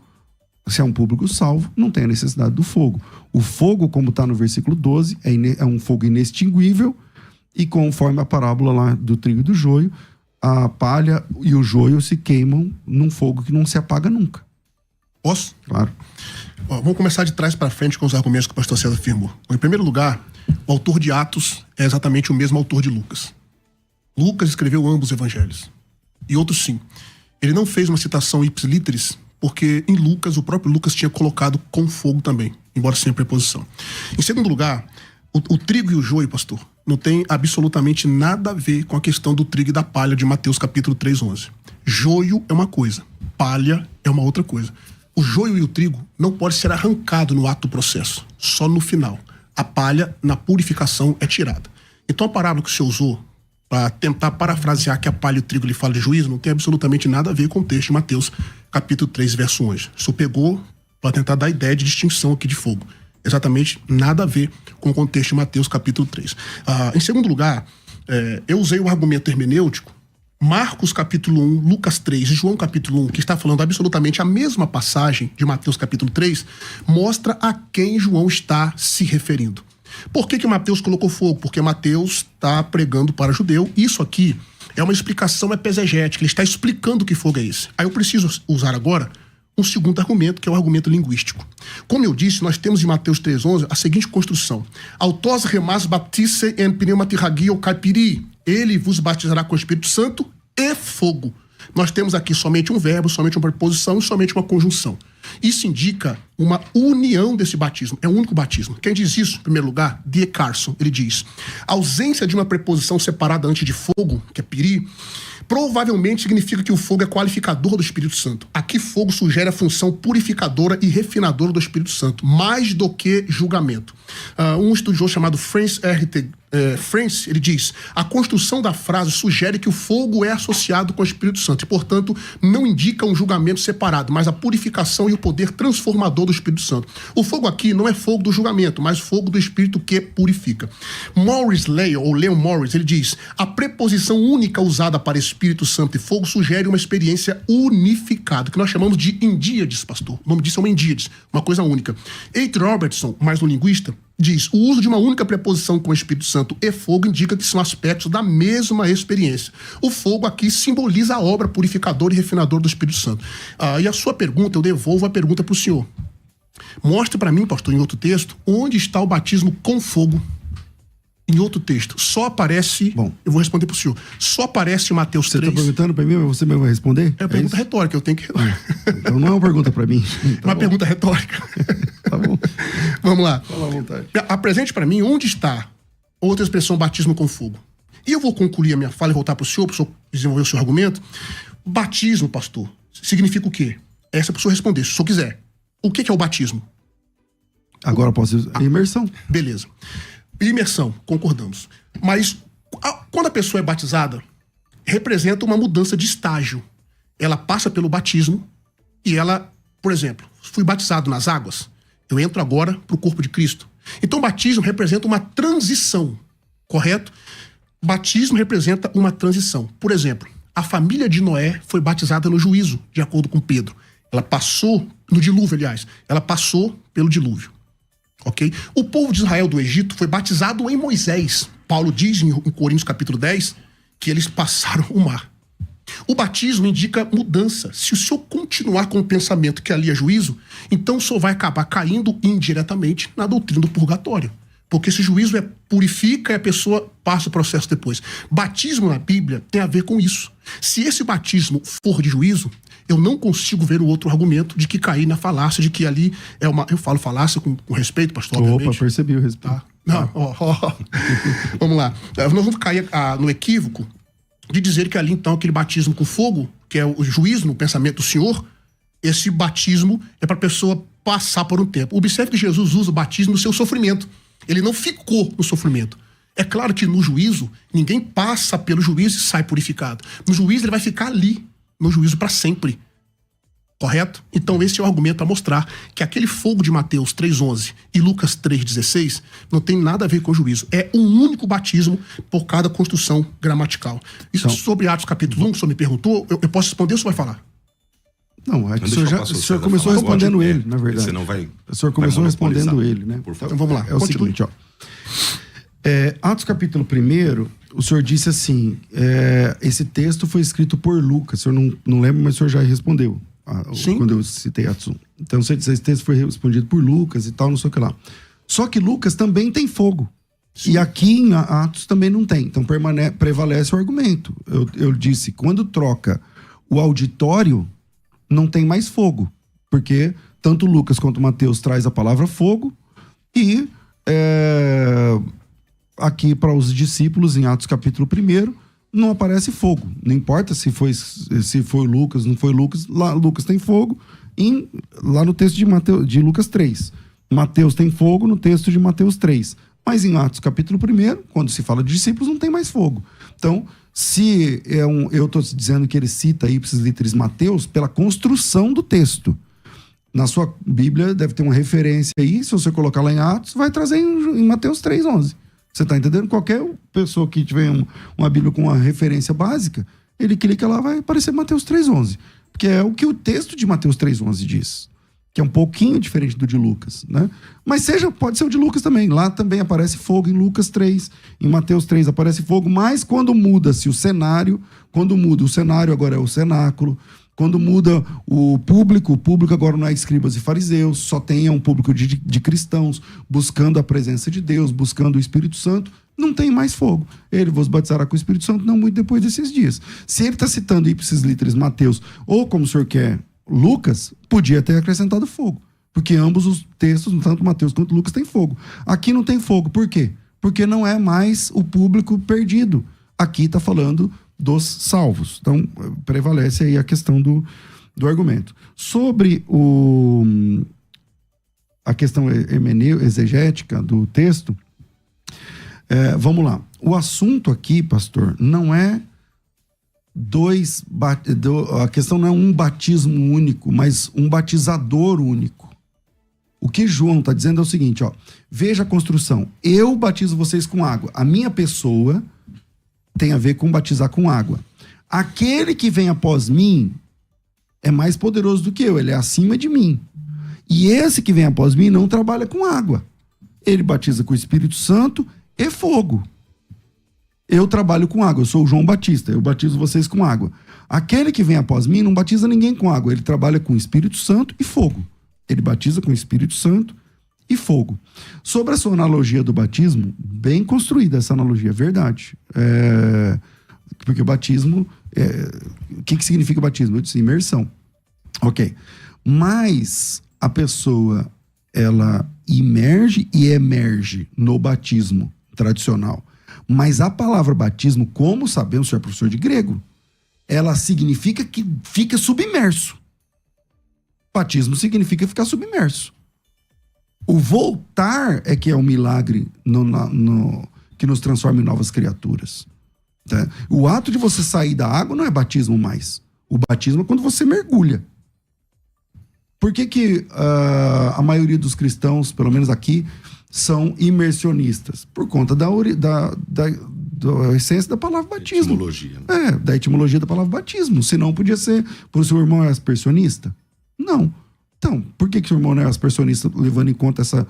[SPEAKER 2] se é um público salvo, não tem a necessidade do fogo. O fogo, como está no versículo 12, é um fogo inextinguível, e conforme a parábola lá do trigo e do joio, a palha e o joio se queimam num fogo que não se apaga nunca.
[SPEAKER 1] Posso?
[SPEAKER 2] Claro.
[SPEAKER 1] Vamos começar de trás para frente com os argumentos que o pastor César afirmou. Em primeiro lugar, o autor de Atos é exatamente o mesmo autor de Lucas. Lucas escreveu ambos os evangelhos. E outros sim. Ele não fez uma citação ipsis literis, porque em Lucas, o próprio Lucas tinha colocado com fogo também, embora sem preposição. Em segundo lugar, o trigo e o joio, pastor, não tem absolutamente nada a ver com a questão do trigo e da palha de Mateus capítulo 3:11. Joio é uma coisa, palha é uma outra coisa. O joio e o trigo não podem ser arrancados no ato do processo, só no final. A palha, na purificação, é tirada. Então a parábola que o senhor usou para tentar parafrasear que a palha e o trigo lhe fala de juízo não tem absolutamente nada a ver com o texto de Mateus capítulo 3, verso 11. O senhor pegou para tentar dar ideia de distinção aqui de fogo. Exatamente nada a ver com o contexto de Mateus capítulo 3. Em segundo lugar, eu usei o argumento hermenêutico, Marcos capítulo 1, Lucas 3 e João capítulo 1, que está falando absolutamente a mesma passagem de Mateus capítulo 3, mostra a quem João está se referindo. Por que Mateus colocou fogo? Porque Mateus está pregando para judeu. Isso aqui é uma explicação exegética, ele está explicando que fogo é esse. Aí eu preciso usar agora um segundo argumento, que é o argumento linguístico. Como eu disse, nós temos em Mateus 3,11 a seguinte construção. Autos remas baptisse en pneumatirragi ou caipiri. Ele vos batizará com o Espírito Santo e fogo. Nós temos aqui somente um verbo, somente uma preposição e somente uma conjunção. Isso indica uma união desse batismo. É um único batismo. Quem diz isso, em primeiro lugar? D. Carson. Ele diz: a ausência de uma preposição separada antes de fogo, que é piri, provavelmente significa que o fogo é qualificador do Espírito Santo. Aqui fogo sugere a função purificadora e refinadora do Espírito Santo, mais do que julgamento. Um estudioso chamado Francis R.T. Francis, ele diz: a construção da frase sugere que o fogo é associado com o Espírito Santo e, portanto, não indica um julgamento separado, mas a purificação e o poder transformador do Espírito Santo. O fogo aqui não é fogo do julgamento, mas fogo do Espírito que purifica. Leon Morris, ele diz: a preposição única usada para Espírito Santo e fogo sugere uma experiência unificada, que nós chamamos de endíades, pastor. O nome disso é uma endíades, uma coisa única. H. Robertson, mais um linguista, diz: o uso de uma única preposição com o Espírito Santo e fogo indica que são aspectos da mesma experiência. O fogo aqui simboliza a obra purificadora e refinadora do Espírito Santo. E a sua pergunta, eu devolvo a pergunta para o senhor. Mostre para mim, pastor, em outro texto, onde está o batismo com fogo. Em outro texto. Só aparece... Bom, eu vou responder para o senhor. Só aparece em Mateus 3.
[SPEAKER 2] Você está perguntando para mim, mas você mesmo vai responder?
[SPEAKER 1] É uma pergunta retórica, eu tenho que...
[SPEAKER 2] Então não é uma pergunta para mim.
[SPEAKER 1] Uma pergunta retórica.
[SPEAKER 2] Tá bom.
[SPEAKER 1] Vamos lá.
[SPEAKER 2] Fala à vontade.
[SPEAKER 1] Apresente para mim onde está outra expressão batismo com fogo. E eu vou concluir a minha fala e voltar para o senhor desenvolver o seu argumento. Batismo, pastor, significa o quê? Essa é para o senhor responder, se o senhor quiser. O que é o batismo?
[SPEAKER 2] Agora posso... Imersão.
[SPEAKER 1] Beleza. Imersão, concordamos. Mas quando a pessoa é batizada, representa uma mudança de estágio. Ela passa pelo batismo e ela, por exemplo, fui batizado nas águas, eu entro agora para o corpo de Cristo. Então, batismo representa uma transição, correto? Batismo representa uma transição. Por exemplo, a família de Noé foi batizada no juízo, de acordo com Pedro. Ela passou, no dilúvio, aliás, ela passou pelo dilúvio. Ok? O povo de Israel do Egito foi batizado em Moisés. Paulo diz em Coríntios capítulo 10 que eles passaram o mar. O batismo indica mudança. Se o senhor continuar com o pensamento que ali é juízo, então o senhor vai acabar caindo indiretamente na doutrina do purgatório. Porque esse juízo purifica e a pessoa passa o processo depois. Batismo na Bíblia tem a ver com isso. Se esse batismo for de juízo, eu não consigo ver o outro argumento de que cair na falácia, de que ali é uma... Eu falo falácia com respeito, pastor, obviamente.
[SPEAKER 2] Opa, percebi o respeito.
[SPEAKER 1] Tá? Não, Vamos lá. Nós vamos cair no equívoco de dizer que ali, então, aquele batismo com fogo, que é o juízo no pensamento do Senhor, esse batismo é para a pessoa passar por um tempo. Observe que Jesus usa o batismo no seu sofrimento. Ele não ficou no sofrimento. É claro que no juízo, ninguém passa pelo juízo e sai purificado. No juízo, ele vai ficar ali, no juízo para sempre. Correto? Então esse é o argumento a mostrar que aquele fogo de Mateus 3,11 e Lucas 3,16 não tem nada a ver com o juízo. É um único batismo por cada construção gramatical. Isso então, sobre Atos capítulo 1, que o senhor me perguntou, eu posso responder ou o senhor vai falar?
[SPEAKER 2] Não, é que o senhor começou respondendo ele, na verdade.
[SPEAKER 3] Você não vai,
[SPEAKER 2] o senhor começou respondendo ele, né?
[SPEAKER 1] Por favor. Então vamos lá.
[SPEAKER 2] É o seguinte, ó. Atos capítulo 1, o senhor disse assim, esse texto foi escrito por Lucas. O senhor não lembra, mas o senhor já respondeu.
[SPEAKER 1] Sim.
[SPEAKER 2] Quando eu citei Atos 1. Então, você disse, esse texto foi respondido por Lucas e tal, não sei o que lá. Só que Lucas também tem fogo. Sim. E aqui em Atos também não tem. Então, prevalece o argumento. Eu disse, quando troca o auditório, não tem mais fogo. Porque tanto Lucas quanto Mateus traz a palavra fogo e aqui para os discípulos, em Atos capítulo 1, não aparece fogo. Não importa se foi Lucas, não foi Lucas. Lá Lucas tem fogo lá no texto de Lucas 3. Mateus tem fogo no texto de Mateus 3. Mas em Atos capítulo 1, quando se fala de discípulos, não tem mais fogo. Então, se eu estou dizendo que ele cita ipsis literis Mateus pela construção do texto. Na sua Bíblia deve ter uma referência aí, se você colocar lá em Atos, vai trazer em Mateus 3:11. Você tá entendendo? Qualquer pessoa que tiver uma Bíblia com uma referência básica, ele clica lá, vai aparecer Mateus 3:11. Porque é o que o texto de Mateus 3:11 diz. Que é um pouquinho diferente do de Lucas, né? Mas pode ser o de Lucas também. Lá também aparece fogo em Lucas 3, em Mateus 3 aparece fogo, mas quando muda-se o cenário, agora é o cenáculo, quando muda o público agora não é escribas e fariseus, só tem um público de cristãos buscando a presença de Deus, buscando o Espírito Santo, não tem mais fogo. Ele vos batizará com o Espírito Santo não muito depois desses dias. Se ele está citando ipsis literis Mateus, ou como o senhor quer, Lucas, podia ter acrescentado fogo. Porque ambos os textos, tanto Mateus quanto Lucas, têm fogo. Aqui não tem fogo. Por quê? Porque não é mais o público perdido. Aqui está falando dos salvos. Então, prevalece aí a questão do argumento. Sobre a questão exegética do texto, vamos lá. O assunto aqui, pastor, não é a questão não é um batismo único, mas um batizador único. O que João está dizendo é o seguinte, ó, veja a construção. Eu batizo vocês com água. A minha pessoa tem a ver com batizar com água. Aquele que vem após mim é mais poderoso do que eu, ele é acima de mim. E esse que vem após mim não trabalha com água. Ele batiza com o Espírito Santo e fogo. Eu trabalho com água, eu sou o João Batista, eu batizo vocês com água. Aquele que vem após mim não batiza ninguém com água, ele trabalha com o Espírito Santo e fogo. Ele batiza com o Espírito Santo e fogo. Sobre a sua analogia do batismo, bem construída essa analogia, é verdade. Porque o batismo, o que significa batismo? Eu disse imersão. Ok. Mas a pessoa, ela imerge e emerge no batismo tradicional. Mas a palavra batismo, como sabemos, o senhor é professor de grego, ela significa que fica submerso. Batismo significa ficar submerso. O voltar é que é um milagre que nos transforma em novas criaturas. Tá? O ato de você sair da água não é batismo mais. O batismo é quando você mergulha. Por que a maioria dos cristãos, pelo menos aqui, são imersionistas? Por conta da essência da palavra batismo.
[SPEAKER 3] Etimologia. Né?
[SPEAKER 2] Da etimologia da palavra batismo. Senão podia ser, por seu irmão é aspersionista? Não. Então, por que o seu irmão não é aspersionista, levando em conta essa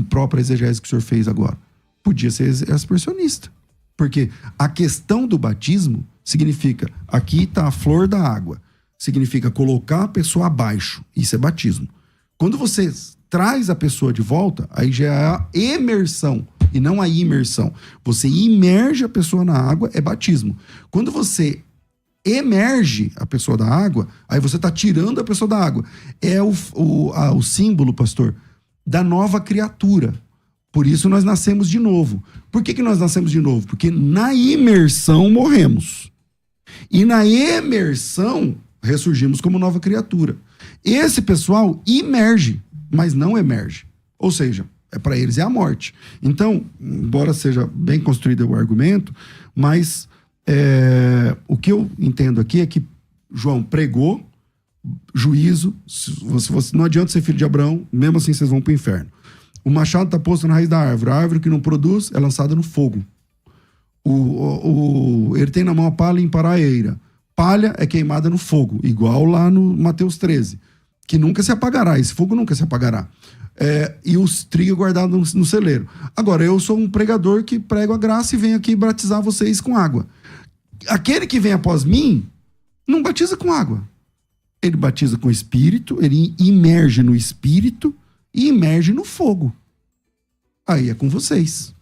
[SPEAKER 2] própria exegese que o senhor fez agora? Podia ser aspersionista. Porque a questão do batismo significa, aqui está a flor da água, significa colocar a pessoa abaixo. Isso é batismo. Quando você traz a pessoa de volta, aí já é a emersão e não a imersão. Você imerge a pessoa na água, é batismo. Quando você emerge a pessoa da água, aí você está tirando a pessoa da água. É o símbolo, pastor, da nova criatura. Por isso nós nascemos de novo. Por que nós nascemos de novo? Porque na imersão morremos. E na emersão ressurgimos como nova criatura. Esse pessoal imerge, mas não emerge. Ou seja, para eles é a morte. Então, embora seja bem construído o argumento, mas o que eu entendo aqui é que João pregou juízo. Não adianta ser filho de Abraão, mesmo assim vocês vão para o inferno. O machado está posto na raiz da árvore. A árvore que não produz é lançada no fogo. Ele tem na mão a palha em paraeira. Palha é queimada no fogo, igual lá no Mateus 13, que nunca se apagará, esse fogo nunca se apagará. E os trigo guardado no celeiro. Agora, eu sou um pregador que prego a graça e venho aqui batizar vocês com água. Aquele que vem após mim não batiza com água. Ele batiza com o Espírito, ele imerge no Espírito e imerge no fogo. Aí é com vocês.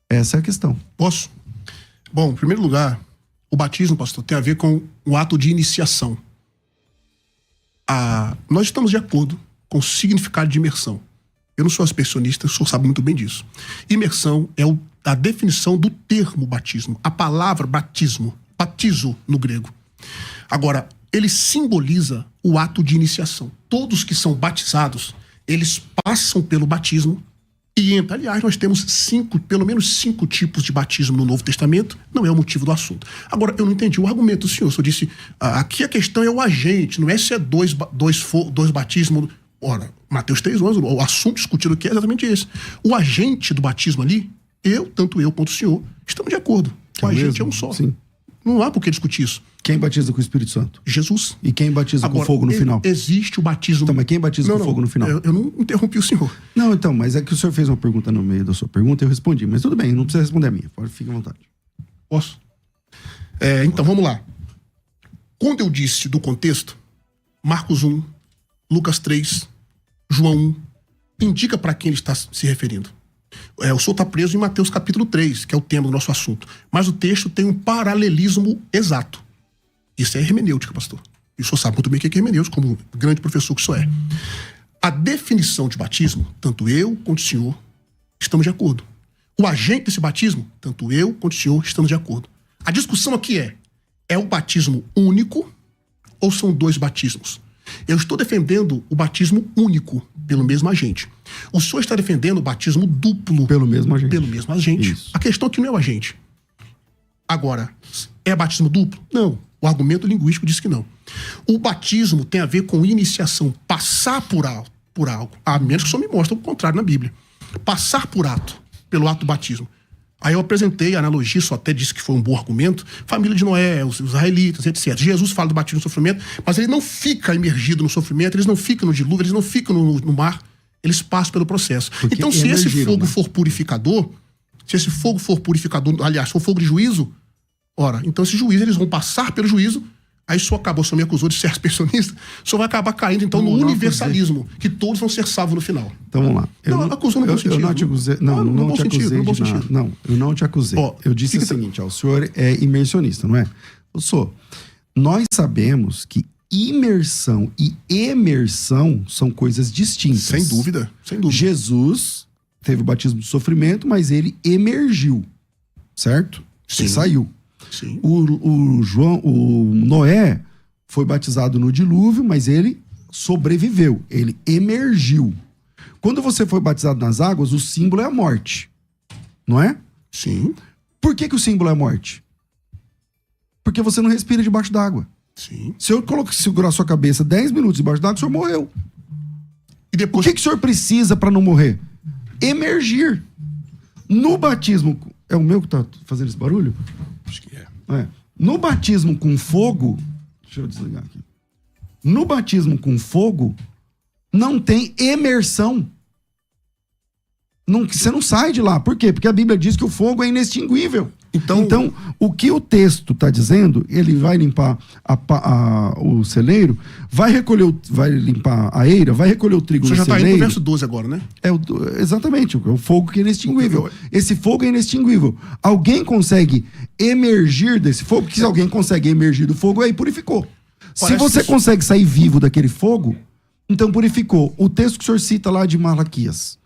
[SPEAKER 2] Essa é a questão.
[SPEAKER 1] Posso? Bom, em primeiro lugar, o batismo, pastor, tem a ver com o ato de iniciação. Nós estamos de acordo com o significado de imersão. Eu não sou aspersionista, o senhor sabe muito bem disso. Imersão é a definição do termo batismo. A palavra batismo, batizo no grego. Agora, ele simboliza o ato de iniciação. Todos que são batizados, eles passam pelo batismo e entram. Aliás, nós temos pelo menos 5 tipos de batismo no Novo Testamento. Não é o motivo do assunto. Agora, eu não entendi o argumento do senhor. O senhor disse, aqui a questão é o agente, não é se é dois batismos Ora, Mateus 3:11, o assunto discutido aqui é exatamente esse. O agente do batismo ali, tanto eu quanto o senhor, estamos de acordo. O agente é um só.
[SPEAKER 2] Sim.
[SPEAKER 1] Não há por que discutir isso.
[SPEAKER 2] Quem batiza com o Espírito Santo?
[SPEAKER 1] Jesus.
[SPEAKER 2] E quem batiza com fogo no final?
[SPEAKER 1] Existe o batismo...
[SPEAKER 2] Então, mas quem batiza com fogo no final?
[SPEAKER 1] Eu não interrompi o senhor.
[SPEAKER 2] Não, então, mas é que o senhor fez uma pergunta no meio da sua pergunta e eu respondi. Mas tudo bem, não precisa responder a minha. Fique à vontade.
[SPEAKER 1] Posso? Então, vamos lá. Quando eu disse do contexto, Marcos 1, Lucas 3, João 1, indica para quem ele está se referindo. O senhor está preso em Mateus capítulo 3, que é o tema do nosso assunto. Mas o texto tem um paralelismo exato. Isso é hermenêutica, pastor. E o senhor sabe muito bem o que é hermenêutica, como grande professor que o senhor é. A definição de batismo, tanto eu quanto o senhor estamos de acordo. O agente desse batismo, tanto eu quanto o senhor estamos de acordo. A discussão aqui é o batismo único ou são dois batismos? Eu estou defendendo o batismo único pelo mesmo agente. O senhor está defendendo o batismo duplo
[SPEAKER 2] pelo mesmo agente.
[SPEAKER 1] Pelo mesmo agente.
[SPEAKER 2] Isso.
[SPEAKER 1] A questão aqui não é o agente. Agora, é batismo duplo? Não. O argumento linguístico diz que não. O batismo tem a ver com iniciação, passar por algo. A menos que o senhor me mostre o contrário na Bíblia. Passar pelo ato do batismo. Aí eu apresentei a analogia, só até disse que foi um bom argumento, família de Noé, os israelitas, etc. Jesus fala do batismo no sofrimento, mas ele não fica imergido no sofrimento, eles não ficam no dilúvio, eles não ficam no mar, eles passam pelo processo.
[SPEAKER 2] Porque
[SPEAKER 1] então, se esse fogo for purificador, aliás, for fogo de juízo, ora, então esse juízo, eles vão passar pelo juízo. Aí o senhor me acusou de ser aspersonista, o senhor vai acabar caindo, então, no universalismo, que todos vão ser salvos no final.
[SPEAKER 2] Então, vamos lá.
[SPEAKER 1] Acusou no bom sentido.
[SPEAKER 2] Eu não te acusei. Não te acusei de nada. Não, eu não te acusei. Eu disse o seguinte, o senhor é imersionista, não é? Eu sou. Nós sabemos que imersão e emersão são coisas distintas.
[SPEAKER 1] Sem dúvida, sem dúvida.
[SPEAKER 2] Jesus teve o batismo de sofrimento, mas ele emergiu, certo?
[SPEAKER 1] Sim.
[SPEAKER 2] Ele saiu.
[SPEAKER 1] Sim.
[SPEAKER 2] O Noé foi batizado no dilúvio, mas ele sobreviveu, ele emergiu. Quando você foi batizado nas águas, o símbolo é a morte, não é?
[SPEAKER 1] Sim.
[SPEAKER 2] Por que o símbolo é a morte? Porque você não respira debaixo d'água.
[SPEAKER 1] Sim.
[SPEAKER 2] Se eu segurar a sua cabeça 10 minutos debaixo d'água, o senhor morreu.
[SPEAKER 1] E depois...
[SPEAKER 2] O que o senhor precisa para não morrer? Emergir. No batismo... É o meu que tá fazendo esse barulho?
[SPEAKER 1] Acho que é.
[SPEAKER 2] No batismo com fogo... Deixa eu desligar aqui. No batismo com fogo, não tem emersão. Você não sai de lá. Por quê? Porque a Bíblia diz que o fogo é inextinguível. Então, o que o texto está dizendo, ele vai limpar o celeiro, vai limpar a eira, vai recolher o trigo no celeiro. Você já está indo pro
[SPEAKER 1] verso 12 agora, né?
[SPEAKER 2] Exatamente, o fogo que é inextinguível. Esse fogo é inextinguível. Alguém consegue emergir desse fogo? Porque se alguém consegue emergir do fogo, aí purificou. Se você consegue sair vivo daquele fogo, então purificou. O texto que o senhor cita lá de Malaquias.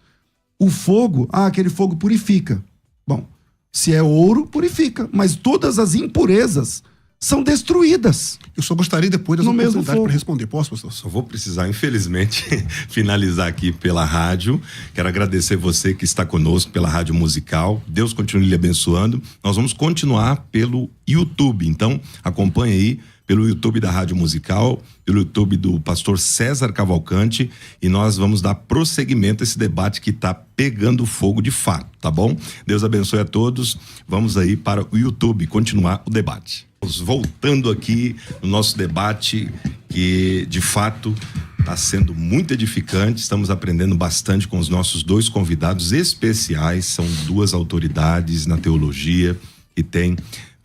[SPEAKER 2] O fogo, aquele fogo purifica. Bom, se é ouro, purifica. Mas todas as impurezas são destruídas.
[SPEAKER 1] Eu só gostaria depois dessa oportunidade para responder. Posso, pastor?
[SPEAKER 3] Só vou precisar, infelizmente, finalizar aqui pela rádio. Quero agradecer você que está conosco pela Rádio Musical. Deus continue lhe abençoando. Nós vamos continuar pelo YouTube. Então, acompanhe aí pelo YouTube da Rádio Musical, pelo YouTube do pastor César Cavalcante, e nós vamos dar prosseguimento a esse debate que está pegando fogo de fato, tá bom? Deus abençoe a todos. Vamos aí para o YouTube continuar o debate. Voltando aqui no nosso debate, que de fato está sendo muito edificante, estamos aprendendo bastante com os nossos dois convidados especiais, são duas autoridades na teologia que têm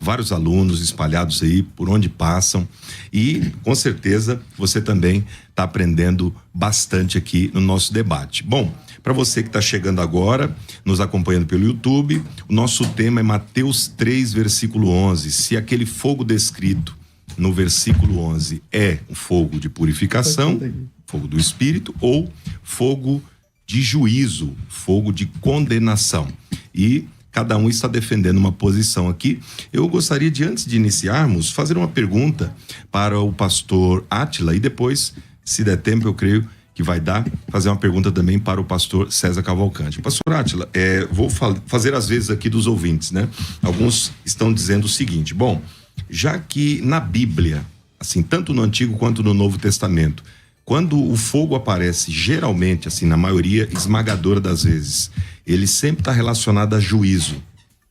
[SPEAKER 3] vários alunos espalhados aí por onde passam, e com certeza você também está aprendendo bastante aqui no nosso debate. Bom, para você que está chegando agora, nos acompanhando pelo YouTube, o nosso tema é Mateus 3, versículo 11. Se aquele fogo descrito no versículo 11 é um fogo de purificação, fogo do Espírito, ou fogo de juízo, fogo de condenação. E cada um está defendendo uma posição aqui. Eu gostaria de, antes de iniciarmos, fazer uma pergunta para o pastor Átila, e depois, se der tempo, eu creio que vai dar, fazer uma pergunta também para o pastor César Cavalcante. Pastor Átila, vou fazer às vezes aqui dos ouvintes, né? Alguns estão dizendo o seguinte: bom, já que na Bíblia, assim, tanto no Antigo quanto no Novo Testamento, quando o fogo aparece, geralmente, assim, na maioria esmagadora das vezes, ele sempre está relacionado a juízo.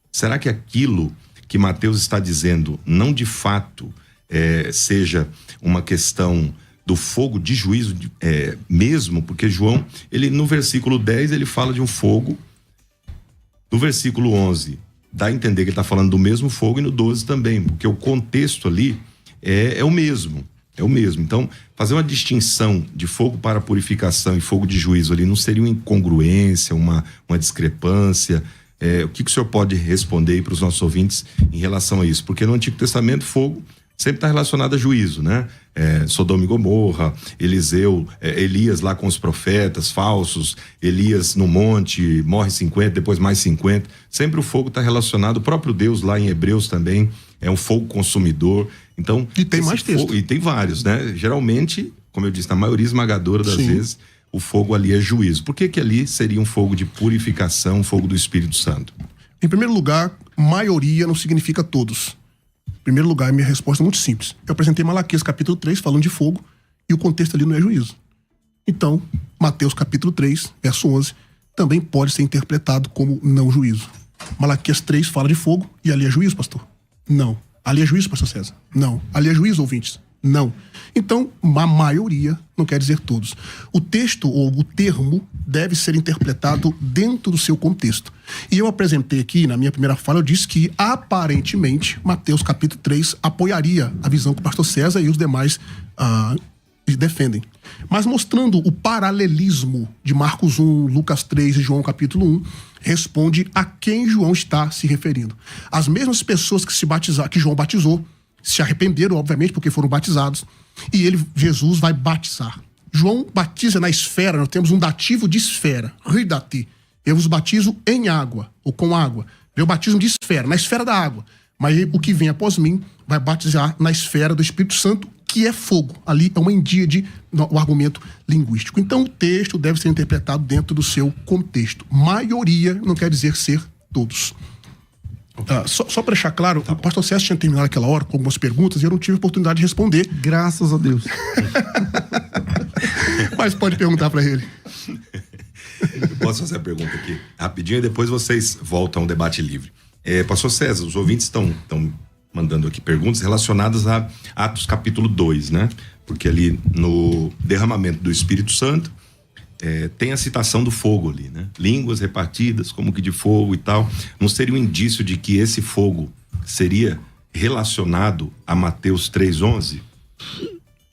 [SPEAKER 3] Será que aquilo que Mateus está dizendo não de fato seja uma questão do fogo de juízo mesmo? Porque João, ele no versículo 10, ele fala de um fogo. No versículo 11, dá a entender que ele está falando do mesmo fogo, e no 12 também, porque o contexto ali é o mesmo. É o mesmo. Então, fazer uma distinção de fogo para purificação e fogo de juízo ali não seria uma incongruência, uma discrepância? O que o senhor pode responder aí para os nossos ouvintes em relação a isso? Porque no Antigo Testamento, fogo sempre está relacionado a juízo, né? Sodoma e Gomorra, Eliseu, Elias lá com os profetas falsos, Elias no monte, morre 50, depois mais 50. Sempre o fogo está relacionado, o próprio Deus lá em Hebreus também é um fogo consumidor. Então,
[SPEAKER 1] e tem mais texto.
[SPEAKER 3] E tem vários, né? Geralmente, como eu disse, na maioria esmagadora das vezes, o fogo ali é juízo. Por que ali seria um fogo de purificação, um fogo do Espírito Santo?
[SPEAKER 1] Em primeiro lugar, maioria não significa todos. Em primeiro lugar, minha resposta é muito simples. Eu apresentei Malaquias capítulo 3 falando de fogo, e o contexto ali não é juízo. Então, Mateus capítulo 3, verso 11, também pode ser interpretado como não juízo. Malaquias 3 fala de fogo, e ali é juízo, pastor? Não. Ali é juízo, pastor César? Não. Ali é juízo, ouvintes? Não. Então, a maioria não quer dizer todos. O texto ou o termo deve ser interpretado dentro do seu contexto. E eu apresentei aqui, na minha primeira fala, eu disse que, aparentemente, Mateus capítulo 3 apoiaria a visão que o pastor César e os demais defendem. Mas mostrando o paralelismo de Marcos 1, Lucas 3 e João capítulo 1, responde a quem João está se referindo. As mesmas pessoas que João batizou se arrependeram, obviamente, porque foram batizados, e Jesus vai batizar. João batiza na esfera, nós temos um dativo de esfera, ridati. Eu vos batizo em água, ou com água. Eu batismo de esfera, na esfera da água. Mas o que vem após mim vai batizar na esfera do Espírito Santo, que é fogo. Ali é uma endíade, o argumento linguístico. Então, o texto deve ser interpretado dentro do seu contexto. Maioria não quer dizer ser todos. Só para deixar claro, o pastor César tinha terminado aquela hora com algumas perguntas e eu não tive oportunidade de responder.
[SPEAKER 2] Graças a Deus.
[SPEAKER 1] Mas pode perguntar para ele.
[SPEAKER 3] Eu posso fazer a pergunta aqui rapidinho e depois vocês voltam ao debate livre. Pastor César, os ouvintes estão mandando aqui perguntas relacionadas a Atos capítulo 2, né? Porque ali no derramamento do Espírito Santo tem a citação do fogo ali, né? Línguas repartidas como que de fogo e tal. Não seria um indício de que esse fogo seria relacionado a Mateus 3:11?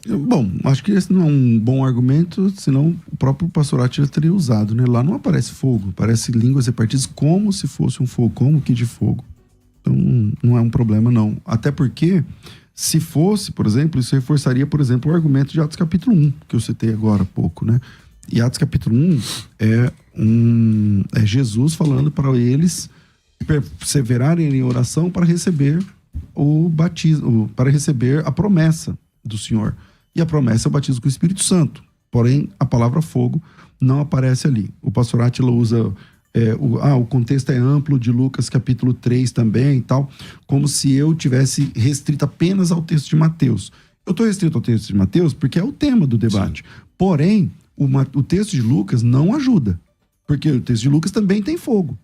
[SPEAKER 2] Bom, acho que esse não é um bom argumento, senão o próprio pastor Átila teria usado, né? Lá não aparece fogo, aparece línguas repartidas como se fosse um fogo, como que de fogo. Então, não é um problema, não. Até porque, se fosse, por exemplo, isso reforçaria, por exemplo, o argumento de Atos capítulo 1, que eu citei agora há pouco, né? E Atos capítulo 1 é Jesus falando para eles perseverarem em oração para receber o batismo, para receber a promessa do Senhor. E a promessa é o batismo com o Espírito Santo. Porém, a palavra fogo não aparece ali. O pastor Átila usa... o contexto é amplo de Lucas capítulo 3 também e tal, como se eu tivesse restrito apenas ao texto de Mateus. Eu estou restrito ao texto de Mateus porque é o tema do debate. Sim. Porém, o texto de Lucas não ajuda, porque o texto de Lucas também tem fogo.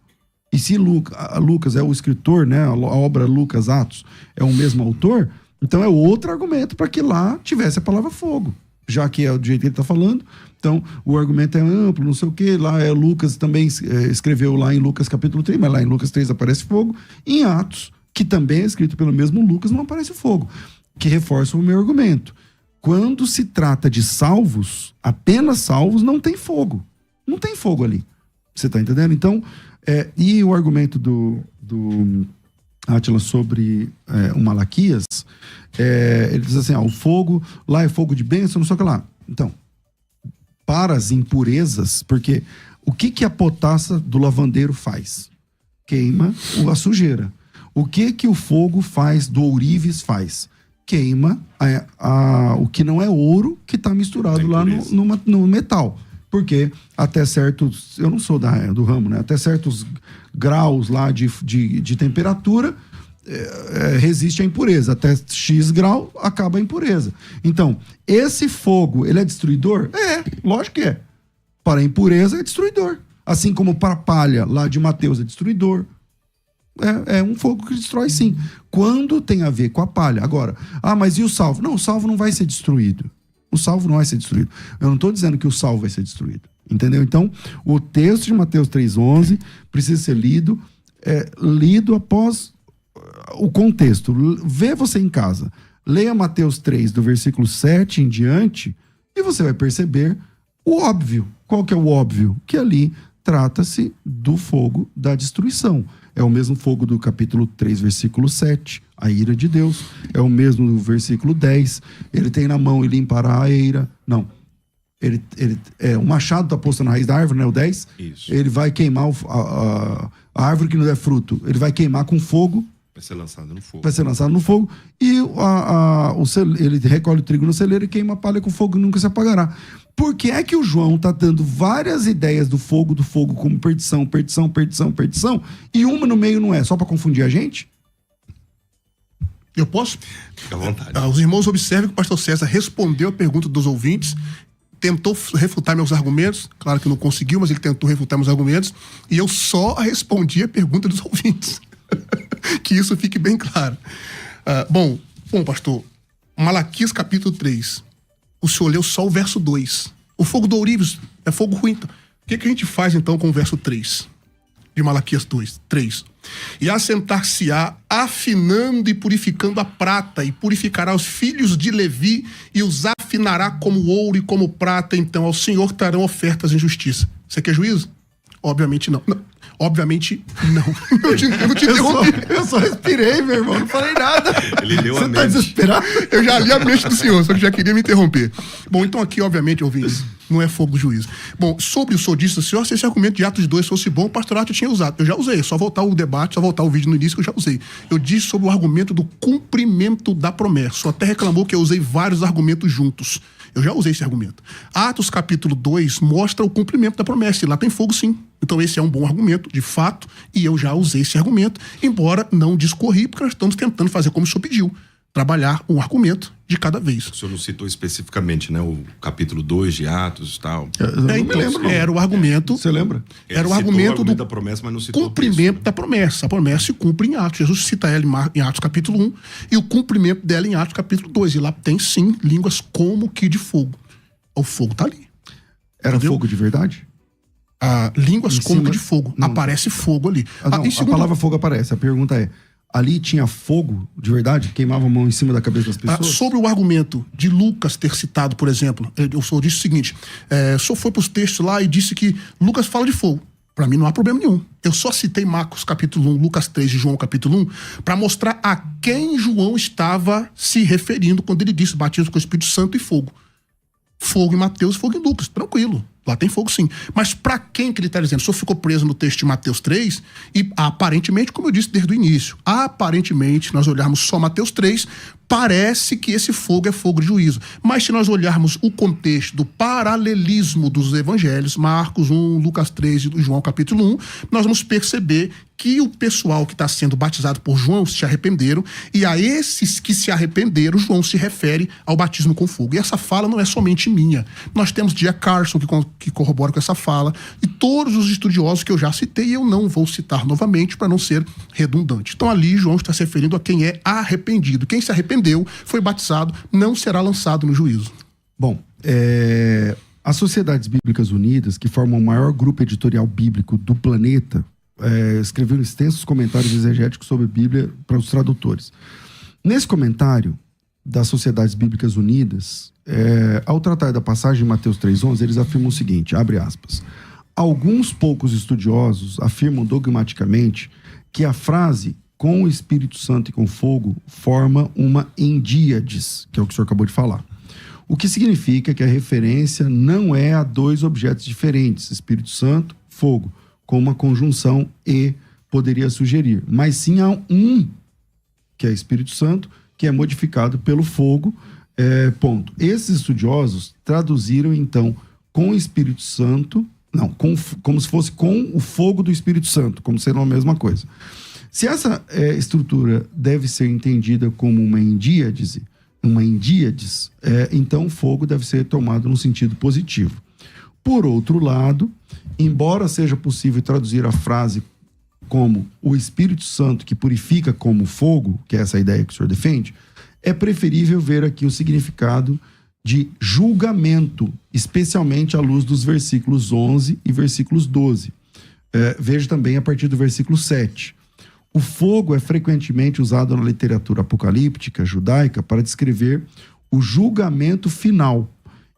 [SPEAKER 2] E se Lucas é o escritor, né, a obra Lucas, Atos, é o mesmo autor, então é outro argumento para que lá tivesse a palavra fogo, já que é do jeito que ele está falando. Então, o argumento é amplo, não sei o que. Lá Lucas também escreveu lá em Lucas capítulo 3, mas lá em Lucas 3 aparece fogo. Em Atos, que também é escrito pelo mesmo Lucas, não aparece fogo, que reforça o meu argumento. Quando se trata de salvos, apenas salvos, não tem fogo. Não tem fogo ali. Você está entendendo? Então, e o argumento do Átila sobre o Malaquias, ele diz assim, o fogo, lá é fogo de bênção, não sei o que lá. Então, para as impurezas, porque o que a potassa do lavandeiro faz? Queima a sujeira. O que o fogo faz, do ourives faz? Queima o que não é ouro que está misturado lá no metal. Porque até certos, eu não sou do ramo, né? Até certos graus lá de temperatura, resiste à impureza. Até X grau acaba a impureza. Então, esse fogo, ele é destruidor? Lógico que é. Para a impureza é destruidor. Assim como para a palha lá de Mateus é destruidor. É um fogo que destrói, sim. Quando tem a ver com a palha. Agora, mas e o salvo? Não, o salvo não vai ser destruído. O salvo não vai ser destruído. Eu não estou dizendo que o salvo vai ser destruído. Entendeu? Então, o texto de Mateus 3,11 precisa ser lido após o contexto. Vê você em casa. Leia Mateus 3, do versículo 7 em diante, e você vai perceber o óbvio. Qual que é o óbvio? Que ali trata-se do fogo da destruição. É o mesmo fogo do capítulo 3, versículo 7, a ira de Deus. É o mesmo do versículo 10, ele tem na mão e limpará a eira. Não. O machado está posto na raiz da árvore, né? O 10. Isso. Ele vai queimar a árvore que não der fruto. Ele vai queimar com fogo.
[SPEAKER 3] Vai ser lançado no fogo.
[SPEAKER 2] Vai ser lançado no fogo. E ele recolhe o trigo no celeiro e queima a palha com fogo e nunca se apagará. Por que é que o João está dando várias ideias do fogo como perdição, perdição, perdição, perdição, e uma no meio não é? Só para confundir a gente?
[SPEAKER 1] Eu posso?
[SPEAKER 3] Fica à vontade.
[SPEAKER 1] Os irmãos observem que o pastor César respondeu a pergunta dos ouvintes, tentou refutar meus argumentos, claro que não conseguiu, mas ele tentou refutar meus argumentos, e eu só respondi a pergunta dos ouvintes. Que isso fique bem claro. Bom, pastor, Malaquias capítulo 3, o senhor leu só o verso 2. O fogo do ourives é fogo ruim. O que a gente faz então com o verso 3 de Malaquias 3? E assentar-se-á, afinando e purificando a prata, e purificará os filhos de Levi, e os afinará como ouro e como prata. Então ao Senhor trarão ofertas em justiça. Você quer juízo? Obviamente não. Obviamente, não. Eu não te interrompi.
[SPEAKER 2] Eu só respirei, meu irmão. Não falei nada.
[SPEAKER 3] Ele leu
[SPEAKER 2] Você
[SPEAKER 3] a mente.
[SPEAKER 2] tá desesperado?
[SPEAKER 1] Eu já li a mente do senhor, só que já queria me interromper. Bom, então aqui, obviamente, ouvintes, não é fogo do juízo. Bom, sobre o senhor disse do senhor, se esse argumento de Atos 2 fosse bom, o pastorato eu tinha usado. Eu já usei, só voltar o debate, só voltar o vídeo no início que eu já usei. Eu disse sobre o argumento do cumprimento da promessa. O senhor até reclamou que eu usei vários argumentos juntos. Eu já usei esse argumento. Atos capítulo 2 mostra o cumprimento da promessa, e lá tem fogo sim. Então esse é um bom argumento, de fato, e eu já usei esse argumento, embora não discorri, porque nós estamos tentando fazer como o senhor pediu, trabalhar um argumento de cada vez.
[SPEAKER 3] O senhor não citou especificamente, né, o capítulo 2 de Atos e tal.
[SPEAKER 1] Eu não me lembro. Era o argumento...
[SPEAKER 2] Você lembra?
[SPEAKER 1] Era o argumento
[SPEAKER 3] da promessa, mas não citou
[SPEAKER 1] cumprimento da promessa. A promessa se cumpre em Atos. Jesus cita ela em Atos capítulo 1 e o cumprimento dela em Atos capítulo 2. E lá tem, sim, línguas como que de fogo. O fogo tá ali.
[SPEAKER 2] Era entendeu? Fogo de verdade?
[SPEAKER 1] Línguas como que de fogo. Não. Aparece fogo ali.
[SPEAKER 2] A palavra fogo aparece. A pergunta é, ali tinha fogo de verdade? Queimava a mão em cima da cabeça das pessoas?
[SPEAKER 1] Sobre o argumento de Lucas ter citado, por exemplo, o senhor disse o seguinte, o senhor foi para os textos lá e disse que Lucas fala de fogo. Para mim não há problema nenhum. Eu só citei Marcos capítulo 1, Lucas 3 e João capítulo 1 para mostrar a quem João estava se referindo quando ele disse batismo com o Espírito Santo e fogo. Fogo em Mateus e fogo em Lucas, tranquilo. Lá tem fogo sim. Mas para quem que ele está dizendo? O senhor ficou preso no texto de Mateus 3 e aparentemente, como eu disse desde o início, aparentemente, nós olharmos só Mateus 3, parece que esse fogo é fogo de juízo. Mas se nós olharmos o contexto do paralelismo dos evangelhos, Marcos 1, Lucas 3 e João capítulo 1, nós vamos perceber que o pessoal que está sendo batizado por João se arrependeram, e a esses que se arrependeram, João se refere ao batismo com fogo. E essa fala não é somente minha. Nós temos Dia Carson, que corrobora com essa fala, e todos os estudiosos que eu já citei, e eu não vou citar novamente para não ser redundante. Então ali João está se referindo a quem é arrependido. Quem se arrependeu, foi batizado, não será lançado no juízo.
[SPEAKER 2] Bom, as Sociedades Bíblicas Unidas, que formam o maior grupo editorial bíblico do planeta, escreveram extensos comentários exegéticos sobre a Bíblia para os tradutores. Nesse comentário das Sociedades Bíblicas Unidas, ao tratar da passagem de Mateus 3,11, eles afirmam o seguinte, abre aspas, alguns poucos estudiosos afirmam dogmaticamente que a frase com o Espírito Santo e com fogo forma uma endíades, que é o que o senhor acabou de falar. O que significa que a referência não é a dois objetos diferentes, Espírito Santo, fogo, com uma conjunção e poderia sugerir, mas sim a um, que é Espírito Santo, que é modificado pelo fogo, ponto. Esses estudiosos traduziram, então, com o Espírito Santo, não, como se fosse com o fogo do Espírito Santo, como sendo a mesma coisa. Se essa estrutura deve ser entendida como uma endíades, então o fogo deve ser tomado no sentido positivo. Por outro lado, embora seja possível traduzir a frase como o Espírito Santo que purifica como fogo, que é essa ideia que o senhor defende, é preferível ver aqui o significado de julgamento, especialmente à luz dos versículos 11 e versículos 12. Veja também a partir do versículo 7. O fogo é frequentemente usado na literatura apocalíptica judaica para descrever o julgamento final.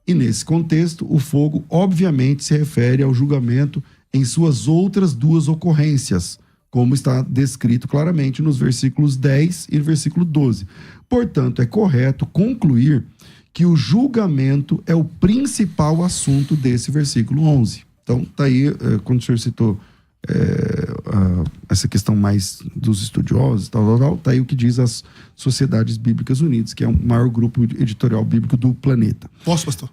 [SPEAKER 2] E nesse contexto, o fogo obviamente se refere ao julgamento em suas outras duas ocorrências, como está descrito claramente nos versículos 10 e versículo 12. Portanto, é correto concluir que o julgamento é o principal assunto desse versículo 11. Então, tá aí, quando o senhor citou essa questão mais dos estudiosos, tal, tá aí o que diz as Sociedades Bíblicas Unidas, que é o maior grupo editorial bíblico do planeta.
[SPEAKER 1] Posso, pastor?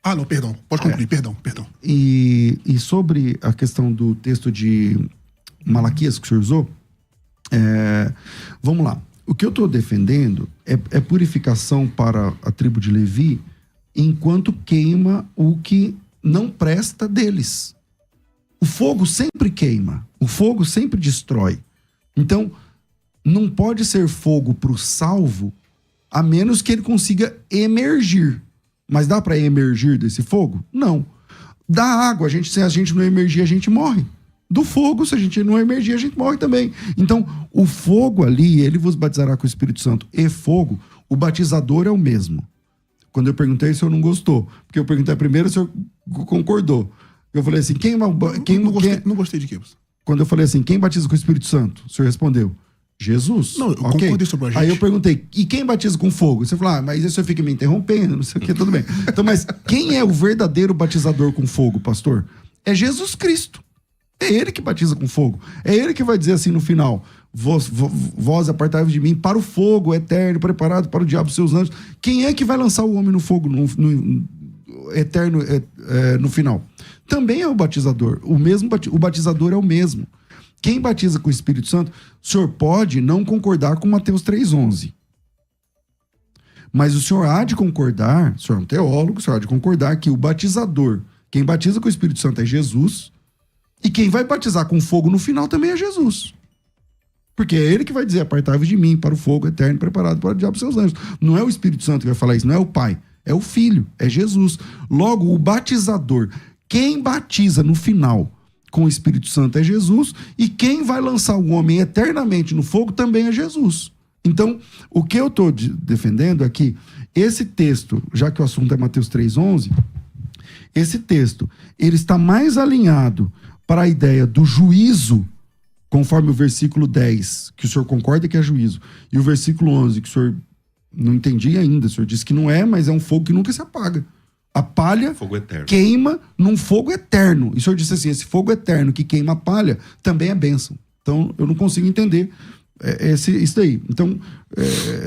[SPEAKER 1] Ah, não, perdão. Pode concluir, perdão.
[SPEAKER 2] E sobre a questão do texto de Malaquias que o senhor usou, vamos lá. O que eu estou defendendo é purificação para a tribo de Levi enquanto queima o que não presta deles. O fogo sempre queima, o fogo sempre destrói. Então, não pode ser fogo para o salvo, a menos que ele consiga emergir. Mas dá para emergir desse fogo? Não. Da água, se a gente não emergir, a gente morre. Do fogo, se a gente não emergir, a gente morre também. Então, o fogo ali, ele vos batizará com o Espírito Santo e fogo, o batizador é o mesmo. Quando eu perguntei, o senhor não gostou. Porque eu perguntei primeiro, o senhor concordou. Eu falei assim,
[SPEAKER 1] não gostei de quê?
[SPEAKER 2] Quando eu falei assim, quem batiza com o Espírito Santo? O senhor respondeu, Jesus.
[SPEAKER 1] Não, eu concordei sobre a gente.
[SPEAKER 2] Aí eu perguntei, e quem batiza com fogo? Você falou, mas aí o senhor fica me interrompendo, não sei o que, tudo bem. Então, mas quem é o verdadeiro batizador com fogo, pastor? É Jesus Cristo. É ele que batiza com fogo. É ele que vai dizer assim no final, vós apartai-vos de mim para o fogo eterno, preparado para o diabo e seus anjos. Quem é que vai lançar o homem no fogo eterno no final? Também é o batizador. O batizador é o mesmo. Quem batiza com o Espírito Santo, o senhor pode não concordar com Mateus 3,11. Mas o senhor há de concordar, o senhor é um teólogo, o senhor há de concordar que o batizador, quem batiza com o Espírito Santo é Jesus, e quem vai batizar com fogo no final também é Jesus. Porque é ele que vai dizer, apartai-vos de mim para o fogo eterno preparado para o diabo e seus anjos. Não é o Espírito Santo que vai falar isso, não é o Pai, é o Filho, é Jesus. Logo, o batizador, quem batiza no final com o Espírito Santo é Jesus, e quem vai lançar o homem eternamente no fogo também é Jesus. Então, o que eu estou defendendo é que esse texto, já que o assunto é Mateus 3,11, esse texto, ele está mais alinhado para a ideia do juízo, conforme o versículo 10, que o senhor concorda que é juízo, e o versículo 11, que o senhor não entendi ainda, o senhor disse que não é, mas é um fogo que nunca se apaga. A palha queima num fogo eterno. E o senhor disse assim, esse fogo eterno que queima a palha também é bênção. Então, eu não consigo entender isso daí. Então,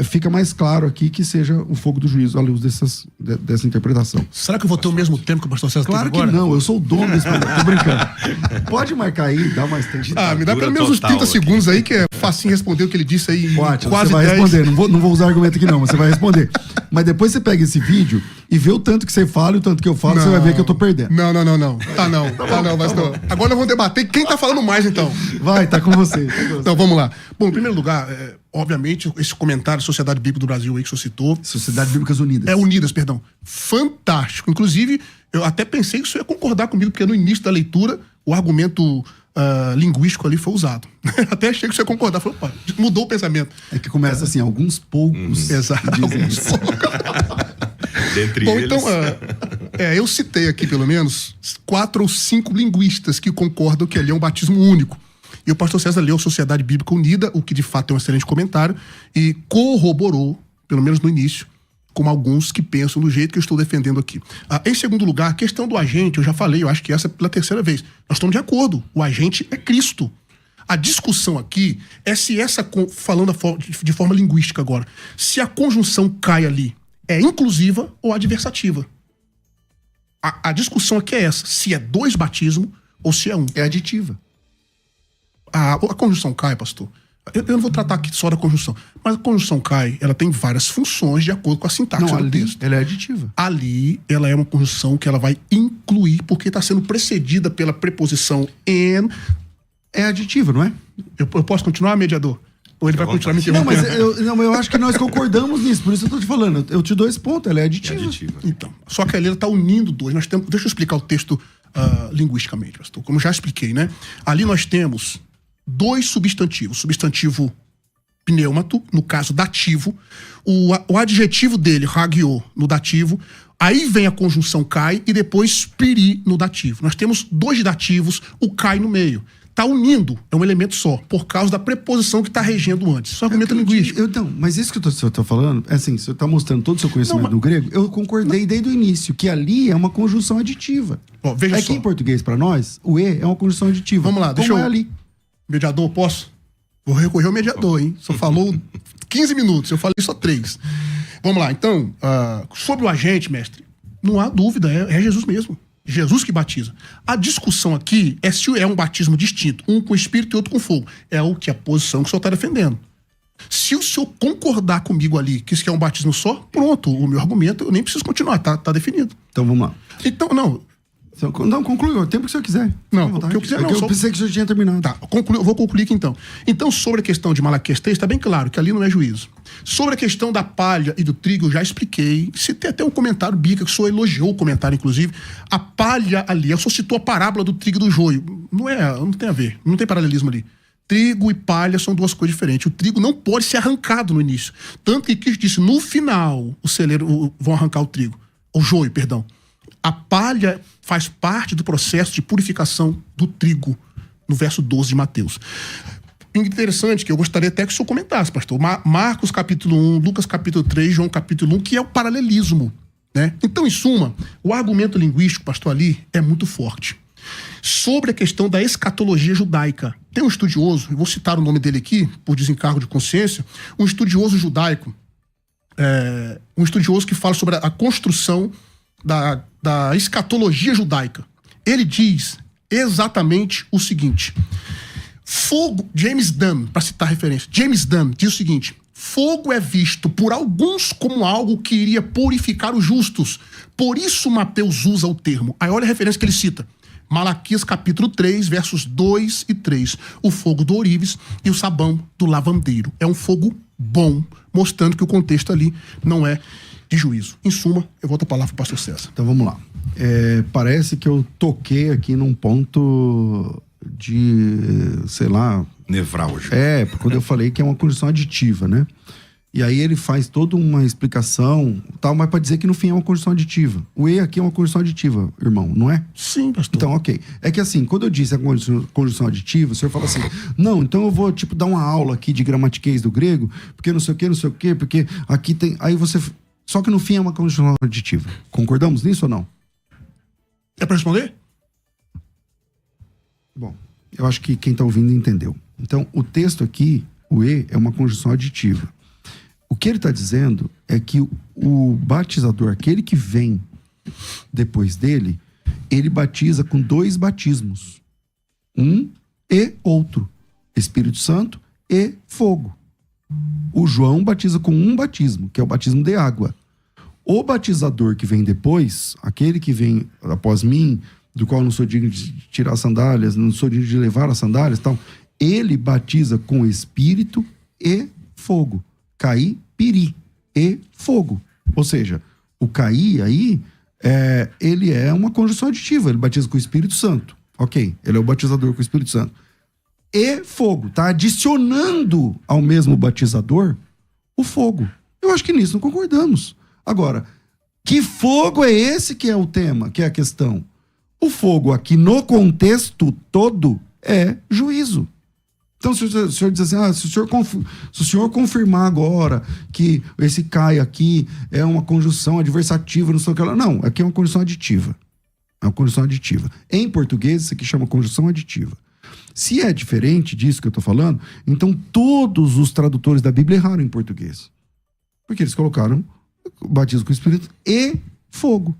[SPEAKER 2] fica mais claro aqui que seja o fogo do juízo à luz dessa interpretação.
[SPEAKER 1] Será que eu vou ter o mesmo tempo que o pastor César
[SPEAKER 2] Claro
[SPEAKER 1] teve agora?
[SPEAKER 2] Que não, eu sou o dono desse programa. Tô brincando. Pode marcar aí, dá mais tempo.
[SPEAKER 1] Me dá pelo menos uns 30 segundos aí, que é facinho responder o que ele disse aí.
[SPEAKER 2] Pode,
[SPEAKER 1] quase
[SPEAKER 2] você vai
[SPEAKER 1] 10.
[SPEAKER 2] responder. Não vou usar argumento aqui não, mas você vai responder. Mas depois você pega esse vídeo e vê o tanto que você fala e o tanto que eu falo, você vai ver que eu tô perdendo.
[SPEAKER 1] Não. Tá não, pastor. Agora nós vamos debater quem tá falando mais, então.
[SPEAKER 2] Vai, tá com você.
[SPEAKER 1] Então, vamos lá. Bom, em primeiro lugar, obviamente, esse comentário Sociedade Bíblica do Brasil aí que o senhor citou.
[SPEAKER 2] Sociedade Bíblicas Unidas.
[SPEAKER 1] Unidas, perdão. Fantástico. Inclusive, eu até pensei que o senhor ia concordar comigo, porque no início da leitura, o argumento linguístico ali foi usado. Até achei que o senhor ia concordar. Falei, opa, mudou o pensamento.
[SPEAKER 2] É que começa assim, alguns poucos.
[SPEAKER 1] Exato. Alguns poucos.
[SPEAKER 3] Dentre
[SPEAKER 1] Bom,
[SPEAKER 3] eles...
[SPEAKER 1] então, eu citei aqui, pelo menos, 4 ou 5 linguistas que concordam que ali é um batismo único. E o pastor César leu Sociedade Bíblica Unida, o que de fato é um excelente comentário, e corroborou, pelo menos no início, com alguns que pensam do jeito que eu estou defendendo aqui. Em segundo lugar, a questão do agente, eu já falei, eu acho que essa é pela terceira vez. Nós estamos de acordo, o agente é Cristo. A discussão aqui é se falando de forma linguística agora, se a conjunção cai ali, é inclusiva ou adversativa. A discussão aqui é essa, se é 2 batismos ou se é 1.
[SPEAKER 2] É aditiva.
[SPEAKER 1] A conjunção cai, pastor. Eu não vou tratar aqui só da conjunção, mas a conjunção cai, ela tem várias funções de acordo com a sintaxe do texto.
[SPEAKER 2] Ela é aditiva.
[SPEAKER 1] Ali, ela é uma conjunção que ela vai incluir, porque está sendo precedida pela preposição and.
[SPEAKER 2] É aditiva, não é?
[SPEAKER 1] Eu posso continuar, mediador? Ou ele vai continuar me interrompendo?
[SPEAKER 2] Mas eu acho que nós concordamos nisso, por isso eu tô te falando. Eu te dou esse ponto, ela é aditiva.
[SPEAKER 1] Então, só que ali ela está unindo dois. Deixa eu explicar o texto linguisticamente, pastor. Como já expliquei, né? Ali nós temos dois substantivos. Substantivo pneumato, no caso dativo. O adjetivo dele, hagio, no dativo. Aí vem a conjunção cai e depois piri no dativo. Nós temos dois dativos, o cai no meio. Está unindo, é um elemento só, por causa da preposição que está regendo antes. Isso é argumento linguístico.
[SPEAKER 2] Então, mas isso que eu tô falando, é assim, você está mostrando todo o seu conhecimento no grego, eu concordei desde o início, que ali é uma conjunção aditiva.
[SPEAKER 1] Veja só.
[SPEAKER 2] Que em português, para nós, o E é uma conjunção aditiva.
[SPEAKER 1] Vamos lá, deixa eu... ali. Mediador, posso? Vou recorrer ao mediador, hein? Só falou 15 minutos, eu falei só 3. Vamos lá, então, sobre o agente, mestre, não há dúvida, é Jesus mesmo. Jesus que batiza. A discussão aqui é se é um batismo distinto, um com espírito e outro com fogo. É a posição que o senhor está defendendo. Se o senhor concordar comigo ali que isso é um batismo só, pronto, o meu argumento, eu nem preciso continuar, tá definido.
[SPEAKER 2] Então vamos lá.
[SPEAKER 1] Então, não,
[SPEAKER 2] conclui o tempo que o senhor quiser.
[SPEAKER 1] Não, o que eu quiser não.
[SPEAKER 2] Eu pensei que o senhor tinha terminado.
[SPEAKER 1] Tá, eu vou concluir aqui então. Então, sobre a questão de Malaquias 3, está bem claro que ali não é juízo. Sobre a questão da palha e do trigo, eu já expliquei. Citei até um comentário bica, que o senhor elogiou o comentário, inclusive. A palha ali, eu só citou a parábola do trigo e do joio. Não tem a ver, não tem paralelismo ali. Trigo e palha são duas coisas diferentes. O trigo não pode ser arrancado no início. Tanto que Cristo disse, no final, o celeiro vão arrancar o trigo. O joio, perdão. A palha faz parte do processo de purificação do trigo, no verso 12 de Mateus. Interessante, que eu gostaria até que o senhor comentasse, pastor. Marcos capítulo 1, Lucas capítulo 3, João capítulo 1, que é o paralelismo, né? Então, em suma, o argumento linguístico, pastor, ali é muito forte. Sobre a questão da escatologia judaica. Tem um estudioso, eu vou citar o nome dele aqui, por desencargo de consciência, um estudioso judaico, um estudioso que fala sobre a construção da escatologia judaica. Ele diz exatamente o seguinte: fogo, James Dunn, para citar a referência, James Dunn diz o seguinte: fogo é visto por alguns como algo que iria purificar os justos. Por isso Mateus usa o termo. Aí olha a referência que ele cita. Malaquias capítulo 3, versos 2 e 3. O fogo do ourives e o sabão do lavandeiro. É um fogo bom, mostrando que o contexto ali não é de juízo. Em suma, eu volto a palavra para o pastor César.
[SPEAKER 2] Então vamos lá. Parece que eu toquei aqui num ponto de, sei lá...
[SPEAKER 3] nevrálgico.
[SPEAKER 2] Quando eu falei que é uma condição aditiva, né? E aí ele faz toda uma explicação, tal, mas para dizer que no fim é uma condição aditiva. O E aqui é uma condição aditiva, irmão, não é?
[SPEAKER 1] Sim, pastor.
[SPEAKER 2] Então, ok. É que assim, quando eu disse a condição aditiva, o senhor fala assim, não, então eu vou, dar uma aula aqui de gramatiquês do grego, porque não sei o quê, porque aqui tem... Aí você... Só que no fim é uma condição aditiva. Concordamos nisso ou não?
[SPEAKER 1] É para responder?
[SPEAKER 2] Bom, eu acho que quem está ouvindo entendeu. Então, o texto aqui, o E, é uma conjunção aditiva. O que ele está dizendo é que o batizador, aquele que vem depois dele, ele batiza com 2 batismos. Um e outro. Espírito Santo e fogo. O João batiza com um batismo, que é o batismo de água. O batizador que vem depois, aquele que vem após mim, do qual não sou digno de tirar as sandálias, não sou digno de levar as sandálias, tal, ele batiza com espírito e fogo. Caí, piri e fogo. Ou seja, o caí aí, ele é uma conjunção aditiva, ele batiza com o Espírito Santo. Ok, ele é o batizador com o Espírito Santo. E fogo, tá adicionando ao mesmo batizador o fogo. Eu acho que nisso não concordamos. Agora, que fogo é esse que é o tema, que é a questão? O fogo aqui no contexto todo é juízo. Então, se o senhor diz assim, se o senhor confirmar agora que esse cai aqui é uma conjunção adversativa, não sei o que lá. Não, aqui é uma conjunção aditiva. É uma conjunção aditiva. Em português, isso aqui chama conjunção aditiva. Se é diferente disso que eu estou falando, então todos os tradutores da Bíblia erraram em português. Porque eles colocaram batismo com o Espírito e fogo.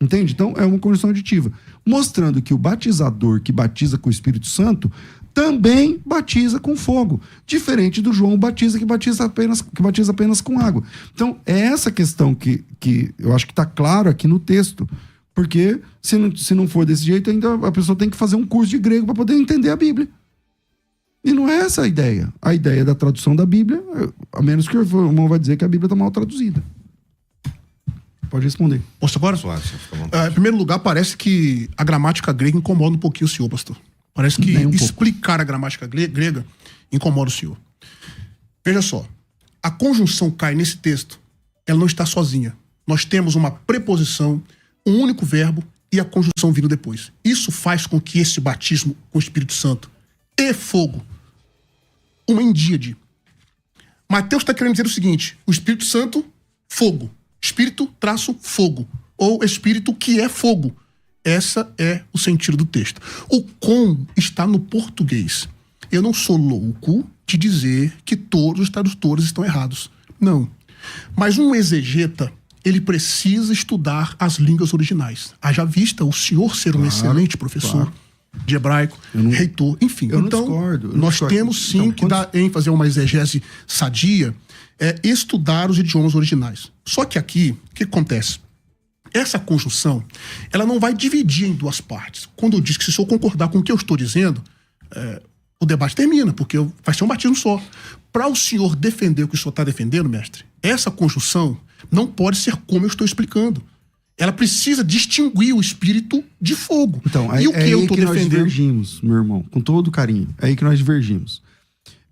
[SPEAKER 2] Entende? Então, é uma conjunção aditiva. Mostrando que o batizador que batiza com o Espírito Santo também batiza com fogo. Diferente do João Batista, que batiza apenas com água. Então, é essa questão que eu acho que está claro aqui no texto. Porque se não for desse jeito, ainda a pessoa tem que fazer um curso de grego para poder entender a Bíblia. E não é essa a ideia. A ideia da tradução da Bíblia, a menos que o irmão vai dizer que a Bíblia está mal traduzida. Pode responder.
[SPEAKER 1] Posso agora? Em primeiro lugar, parece que a gramática grega incomoda um pouquinho o senhor, pastor. Parece que explicar a gramática grega incomoda o senhor. Veja só. A conjunção cai nesse texto, ela não está sozinha. Nós temos uma preposição, um único verbo e a conjunção vindo depois. Isso faz com que esse batismo com o Espírito Santo e fogo, uma endíade. Mateus está querendo dizer o seguinte: o Espírito Santo, fogo. Espírito, fogo. Ou Espírito que é fogo. Essa é o sentido do texto. O com está no português. Eu não sou louco de dizer que todos os tradutores estão errados. Não. Mas um exegeta, ele precisa estudar as línguas originais. Haja vista o senhor ser um excelente professor de hebraico, reitor, enfim. Então, nós temos sim que dar ênfase a uma exegese sadia, estudar os idiomas originais. Só que aqui, o que acontece? Essa conjunção, ela não vai dividir em duas partes. Quando eu digo que se eu concordar com o que eu estou dizendo, o debate termina, porque vai ser um batismo só. Para o senhor defender o que o senhor está defendendo, mestre, essa conjunção não pode ser como eu estou explicando. Ela precisa distinguir o espírito de fogo.
[SPEAKER 2] Então, e o que eu estou defendendo? Nós divergimos, meu irmão, com todo carinho. É aí que nós divergimos.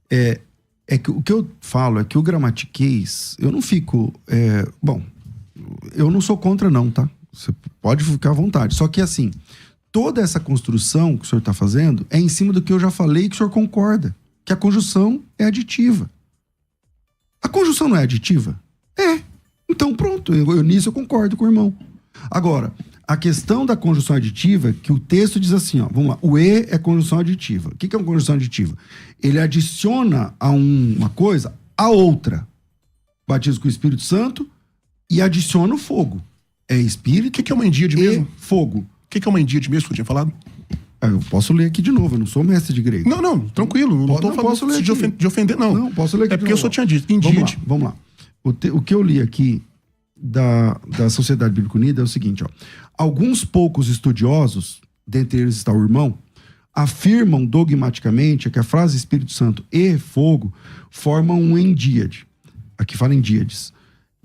[SPEAKER 2] Que o que eu falo é que o gramatiquês, eu não fico... eu não sou contra não, tá? Você pode ficar à vontade. Só que assim, toda essa construção que o senhor está fazendo é em cima do que eu já falei que o senhor concorda. Que a conjunção é aditiva. A conjunção não é aditiva? É. Então pronto, nisso eu concordo com o irmão. Agora, a questão da conjunção aditiva, que o texto diz assim, ó, vamos lá, o E é conjunção aditiva. O que é uma conjunção aditiva? Ele adiciona a uma coisa a outra. Batismo com o Espírito Santo e adiciona o fogo. É Espírito.
[SPEAKER 1] O que é uma endíade mesmo?
[SPEAKER 2] Fogo.
[SPEAKER 1] O que é uma endíade mesmo que eu tinha falado?
[SPEAKER 2] Eu posso ler aqui de novo, eu não sou mestre de grego.
[SPEAKER 1] Não, tranquilo. Não estou falando de ofender, não.
[SPEAKER 2] Não, posso ler aqui.
[SPEAKER 1] É porque eu só tinha dito. Endíade.
[SPEAKER 2] Vamos lá. O que eu li aqui da Sociedade Bíblica Unida é o seguinte, ó. Alguns poucos estudiosos, dentre eles está o irmão, afirmam dogmaticamente que a frase Espírito Santo e fogo formam um endíade. Aqui fala endíades.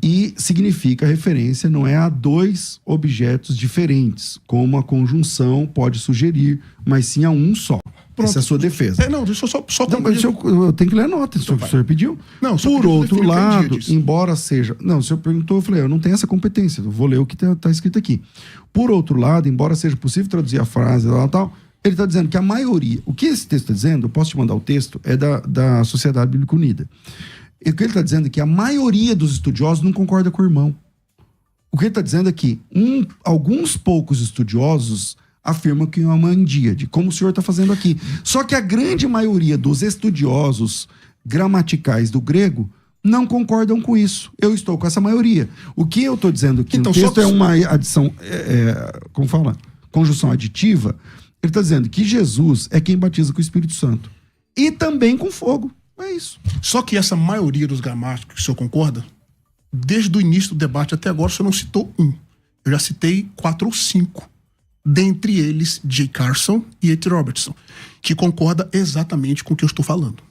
[SPEAKER 2] E significa referência, não é a dois objetos diferentes, como a conjunção pode sugerir, mas sim a um só. Pronto. Essa é a sua defesa.
[SPEAKER 1] Deixa eu só
[SPEAKER 2] não, mas eu tenho que ler a nota, o senhor pediu. Não, por outro lado, embora seja... Não, o senhor perguntou, eu falei, eu não tenho essa competência, eu vou ler o que está escrito aqui. Por outro lado, embora seja possível traduzir a frase, tal, ele está dizendo que a maioria... O que esse texto está dizendo, eu posso te mandar o texto, é da Sociedade Bíblica Unida. O que ele está dizendo é que a maioria dos estudiosos não concorda com o irmão. O que ele está dizendo é que alguns poucos estudiosos afirmam que é uma endíade, como o senhor está fazendo aqui. Só que a grande maioria dos estudiosos gramaticais do grego não concordam com isso. Eu estou com essa maioria. O que eu estou dizendo aqui no texto é uma adição, como fala? Conjunção aditiva. Ele está dizendo que Jesus é quem batiza com o Espírito Santo. E também com fogo. É isso.
[SPEAKER 1] Só que essa maioria dos gramáticos, o senhor concorda? Desde o início do debate até agora, o senhor não citou um. Eu já citei 4 ou 5. Dentre eles, J. Carson e A.T. Robertson, que concorda exatamente com o que eu estou falando.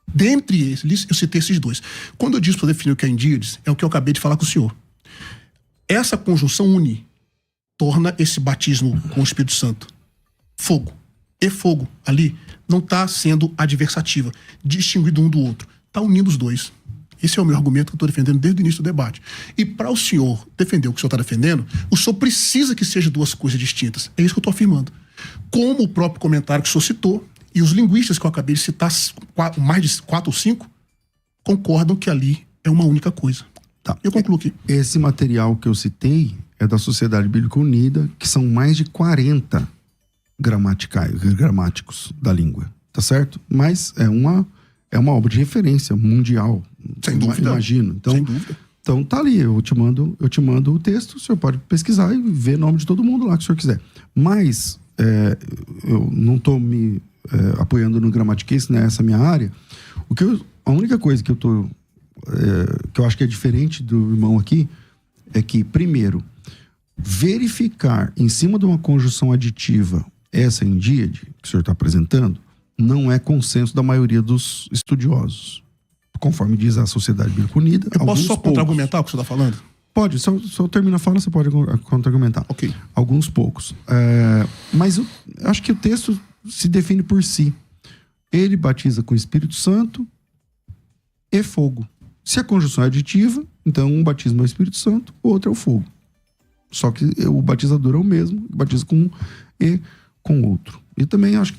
[SPEAKER 1] Dentre eles, eu citei esses 2. Quando eu disse para definir o que é endíades, é o que eu acabei de falar com o senhor. Essa conjunção torna esse batismo com o Espírito Santo fogo. E fogo ali não está sendo adversativa, distinguido um do outro. Está unindo os dois. Esse é o meu argumento que eu estou defendendo desde o início do debate. E para o senhor defender o que o senhor está defendendo, o senhor precisa que sejam 2 coisas distintas. É isso que eu estou afirmando. Como o próprio comentário que o senhor citou, e os linguistas que eu acabei de citar, mais de 4 ou 5, concordam que ali é uma única coisa.
[SPEAKER 2] Tá.
[SPEAKER 1] Eu concluo aqui.
[SPEAKER 2] Esse material que eu citei é da Sociedade Bíblica Unida, que são mais de 40 gramáticos da língua, tá certo? Mas é uma obra de referência mundial.
[SPEAKER 1] Sem dúvida.
[SPEAKER 2] Imagino. Então,
[SPEAKER 1] sem dúvida.
[SPEAKER 2] Então tá ali, eu te mando o texto, o senhor pode pesquisar e ver o nome de todo mundo lá que o senhor quiser. Mas eu não tô apoiando no Gramatiquense, né, essa minha área, a única coisa que eu acho que é diferente do irmão aqui é que, primeiro, verificar em cima de uma conjunção aditiva essa endíade que o senhor está apresentando não é consenso da maioria dos estudiosos. Conforme diz a Sociedade Bíblica Unida.
[SPEAKER 1] Eu posso só contra-argumentar o que você está falando?
[SPEAKER 2] Pode, se eu termino a fala, você pode contra-argumentar.
[SPEAKER 1] Ok.
[SPEAKER 2] Alguns poucos. Mas eu acho que o texto se define por si. Ele batiza com o Espírito Santo e fogo. Se a conjunção é aditiva, então um batismo é o Espírito Santo, o outro é o fogo. Só que o batizador é o mesmo, batiza com um e com o outro. E também acho que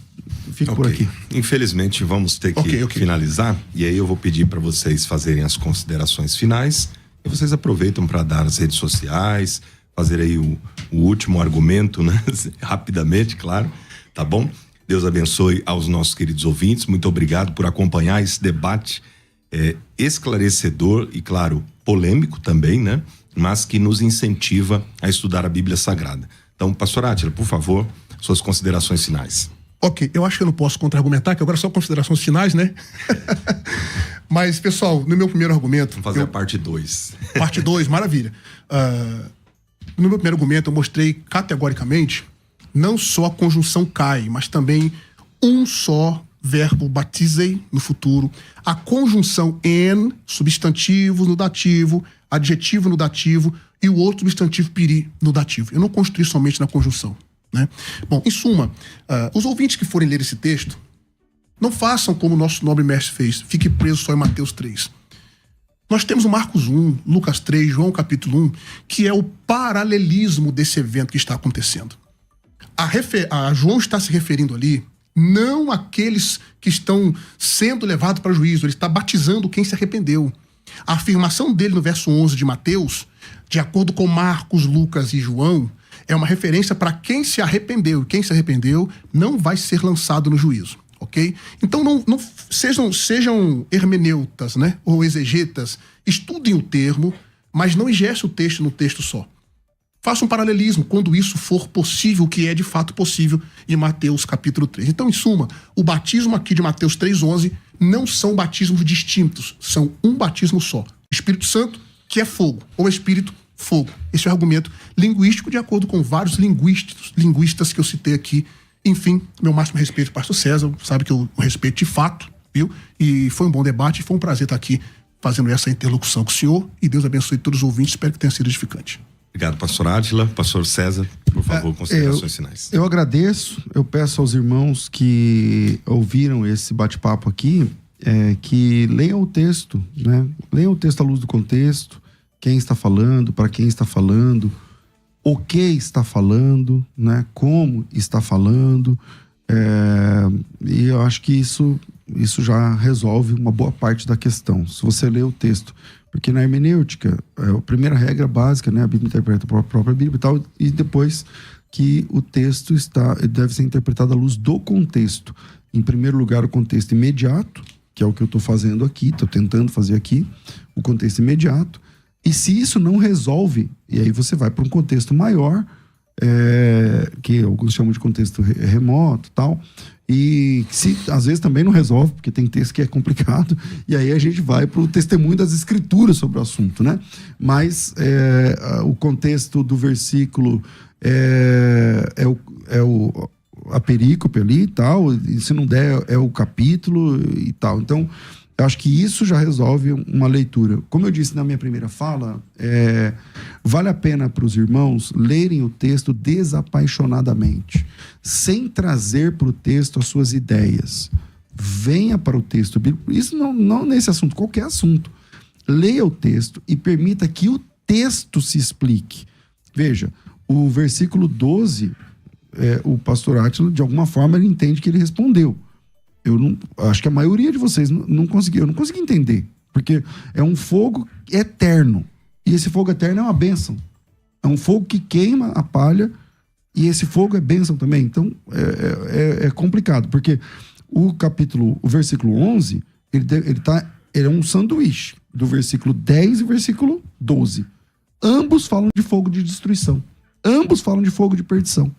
[SPEAKER 2] fico por aqui.
[SPEAKER 3] Infelizmente vamos ter que finalizar, e aí eu vou pedir para vocês fazerem as considerações finais, e vocês aproveitam para dar as redes sociais, fazer aí o último argumento, né? Rapidamente, claro, tá bom? Deus abençoe aos nossos queridos ouvintes, muito obrigado por acompanhar esse debate esclarecedor e, claro, polêmico também, né? Mas que nos incentiva a estudar a Bíblia Sagrada. Então, pastor Átila, por favor, suas considerações finais.
[SPEAKER 1] Ok, eu acho que eu não posso contra-argumentar, que agora são considerações finais, né? Mas, pessoal, no meu primeiro argumento...
[SPEAKER 3] Vamos fazer a parte 2.
[SPEAKER 1] Parte 2, maravilha. No meu primeiro argumento, eu mostrei categoricamente não só a conjunção cai, mas também um só verbo batizei no futuro, a conjunção en, substantivo no dativo, adjetivo no dativo e o outro substantivo piri no dativo. Eu não construí somente na conjunção, né? Bom, em suma, os ouvintes que forem ler esse texto, não façam como o nosso nobre mestre fez, fique preso só em Mateus 3. Nós temos o Marcos 1, Lucas 3, João capítulo 1, que é o paralelismo desse evento que está acontecendo. A João está se referindo ali não àqueles que estão sendo levados para juízo, ele está batizando quem se arrependeu. A afirmação dele no verso 11 de Mateus, de acordo com Marcos, Lucas e João, é uma referência para quem se arrependeu. E quem se arrependeu não vai ser lançado no juízo, ok? Então não sejam hermeneutas, né? Ou exegetas, estudem o termo, mas não ingessem o texto no texto só. Faça um paralelismo quando isso for possível, o que é de fato possível em Mateus capítulo 3. Então, em suma, o batismo aqui de Mateus 3,11 não são batismos distintos, são um batismo só. Espírito Santo, que é fogo, ou Espírito, fogo. Esse é o argumento linguístico de acordo com vários linguistas que eu citei aqui. Enfim, meu máximo respeito ao pastor César, sabe que eu respeito de fato, viu? E foi um bom debate, foi um prazer estar aqui fazendo essa interlocução com o senhor, e Deus abençoe todos os ouvintes, espero que tenha sido edificante.
[SPEAKER 3] Obrigado, pastor Átila. Pastor César, por favor, considerações finais.
[SPEAKER 2] Eu agradeço, eu peço aos irmãos que ouviram esse bate-papo aqui, que leiam o texto, né? Leiam o texto à luz do contexto, quem está falando, para quem está falando, o que está falando, né? Como está falando, e eu acho que isso já resolve uma boa parte da questão. Se você lê o texto, porque na hermenêutica, a primeira regra básica, né? A Bíblia interpreta a própria Bíblia e tal, e depois que o texto deve ser interpretado à luz do contexto. Em primeiro lugar, o contexto imediato, que é o que eu estou fazendo aqui, estou tentando fazer aqui, o contexto imediato. E se isso não resolve, e aí você vai para um contexto maior, que alguns chamam de contexto remoto e tal, e se às vezes também não resolve, porque tem texto que é complicado, e aí a gente vai para o testemunho das escrituras sobre o assunto, né? Mas o contexto do versículo a perícope ali e tal, e se não der é o capítulo e tal. Então, eu acho que isso já resolve uma leitura. Como eu disse na minha primeira fala, vale a pena para os irmãos lerem o texto desapaixonadamente, sem trazer para o texto as suas ideias. Venha para o texto bíblico, isso não nesse assunto, qualquer assunto. Leia o texto e permita que o texto se explique. Veja, o versículo 12, o pastor Átila, de alguma forma, ele entende que ele respondeu. Acho que a maioria de vocês não conseguiu. Eu não consegui entender. Porque é um fogo eterno. E esse fogo eterno é uma bênção. É um fogo que queima a palha. E esse fogo é bênção também. Então, é complicado. Porque o versículo 11, ele é um sanduíche. Do versículo 10 e versículo 12. Ambos falam de fogo de destruição. Ambos falam de fogo de perdição.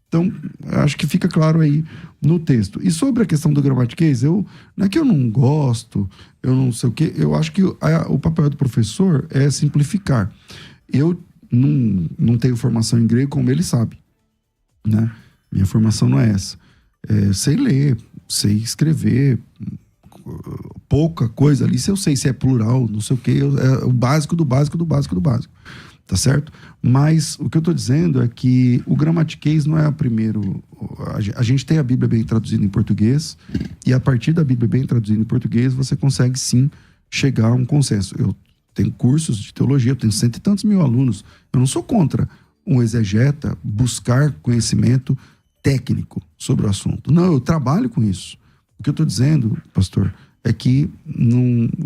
[SPEAKER 2] Então, acho que fica claro aí no texto. E sobre a questão do gramatiquês, não é que eu não gosto, eu não sei o quê, eu acho que o papel do professor é simplificar. Eu não tenho formação em grego, como ele sabe, né? Minha formação não é essa. Sei ler, sei escrever, pouca coisa ali, se eu sei se é plural, não sei o quê, é o básico do básico do básico do básico. Tá certo? Mas o que eu estou dizendo é que o gramatiquês não é o primeiro. A gente tem a Bíblia bem traduzida em português, e a partir da Bíblia bem traduzida em português, você consegue sim chegar a um consenso. Eu tenho cursos de teologia, eu tenho 100 e tantos mil alunos. Eu não sou contra um exegeta buscar conhecimento técnico sobre o assunto. Não, eu trabalho com isso. O que eu estou dizendo, pastor, é que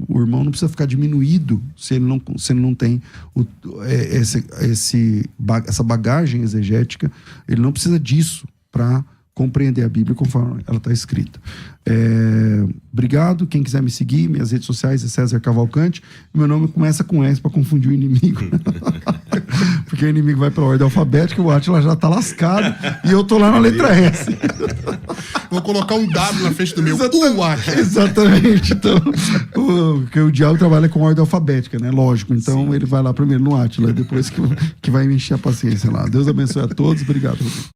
[SPEAKER 2] o irmão não precisa ficar diminuído se ele não tem essa bagagem exegética. Ele não precisa disso para compreender a Bíblia conforme ela está escrita. Obrigado. Quem quiser me seguir, minhas redes sociais é César Cavalcante. Meu nome começa com S para confundir o inimigo. Porque o inimigo vai pela ordem alfabética, o Átila já está lascado e eu tô lá na letra S.
[SPEAKER 1] Vou colocar um W na frente do meu.
[SPEAKER 2] Exatamente. Então, porque o diabo trabalha com ordem alfabética, né? Lógico. Então, sim, ele vai lá primeiro no Átila, depois que vai me encher a paciência lá. Deus abençoe a todos. Obrigado.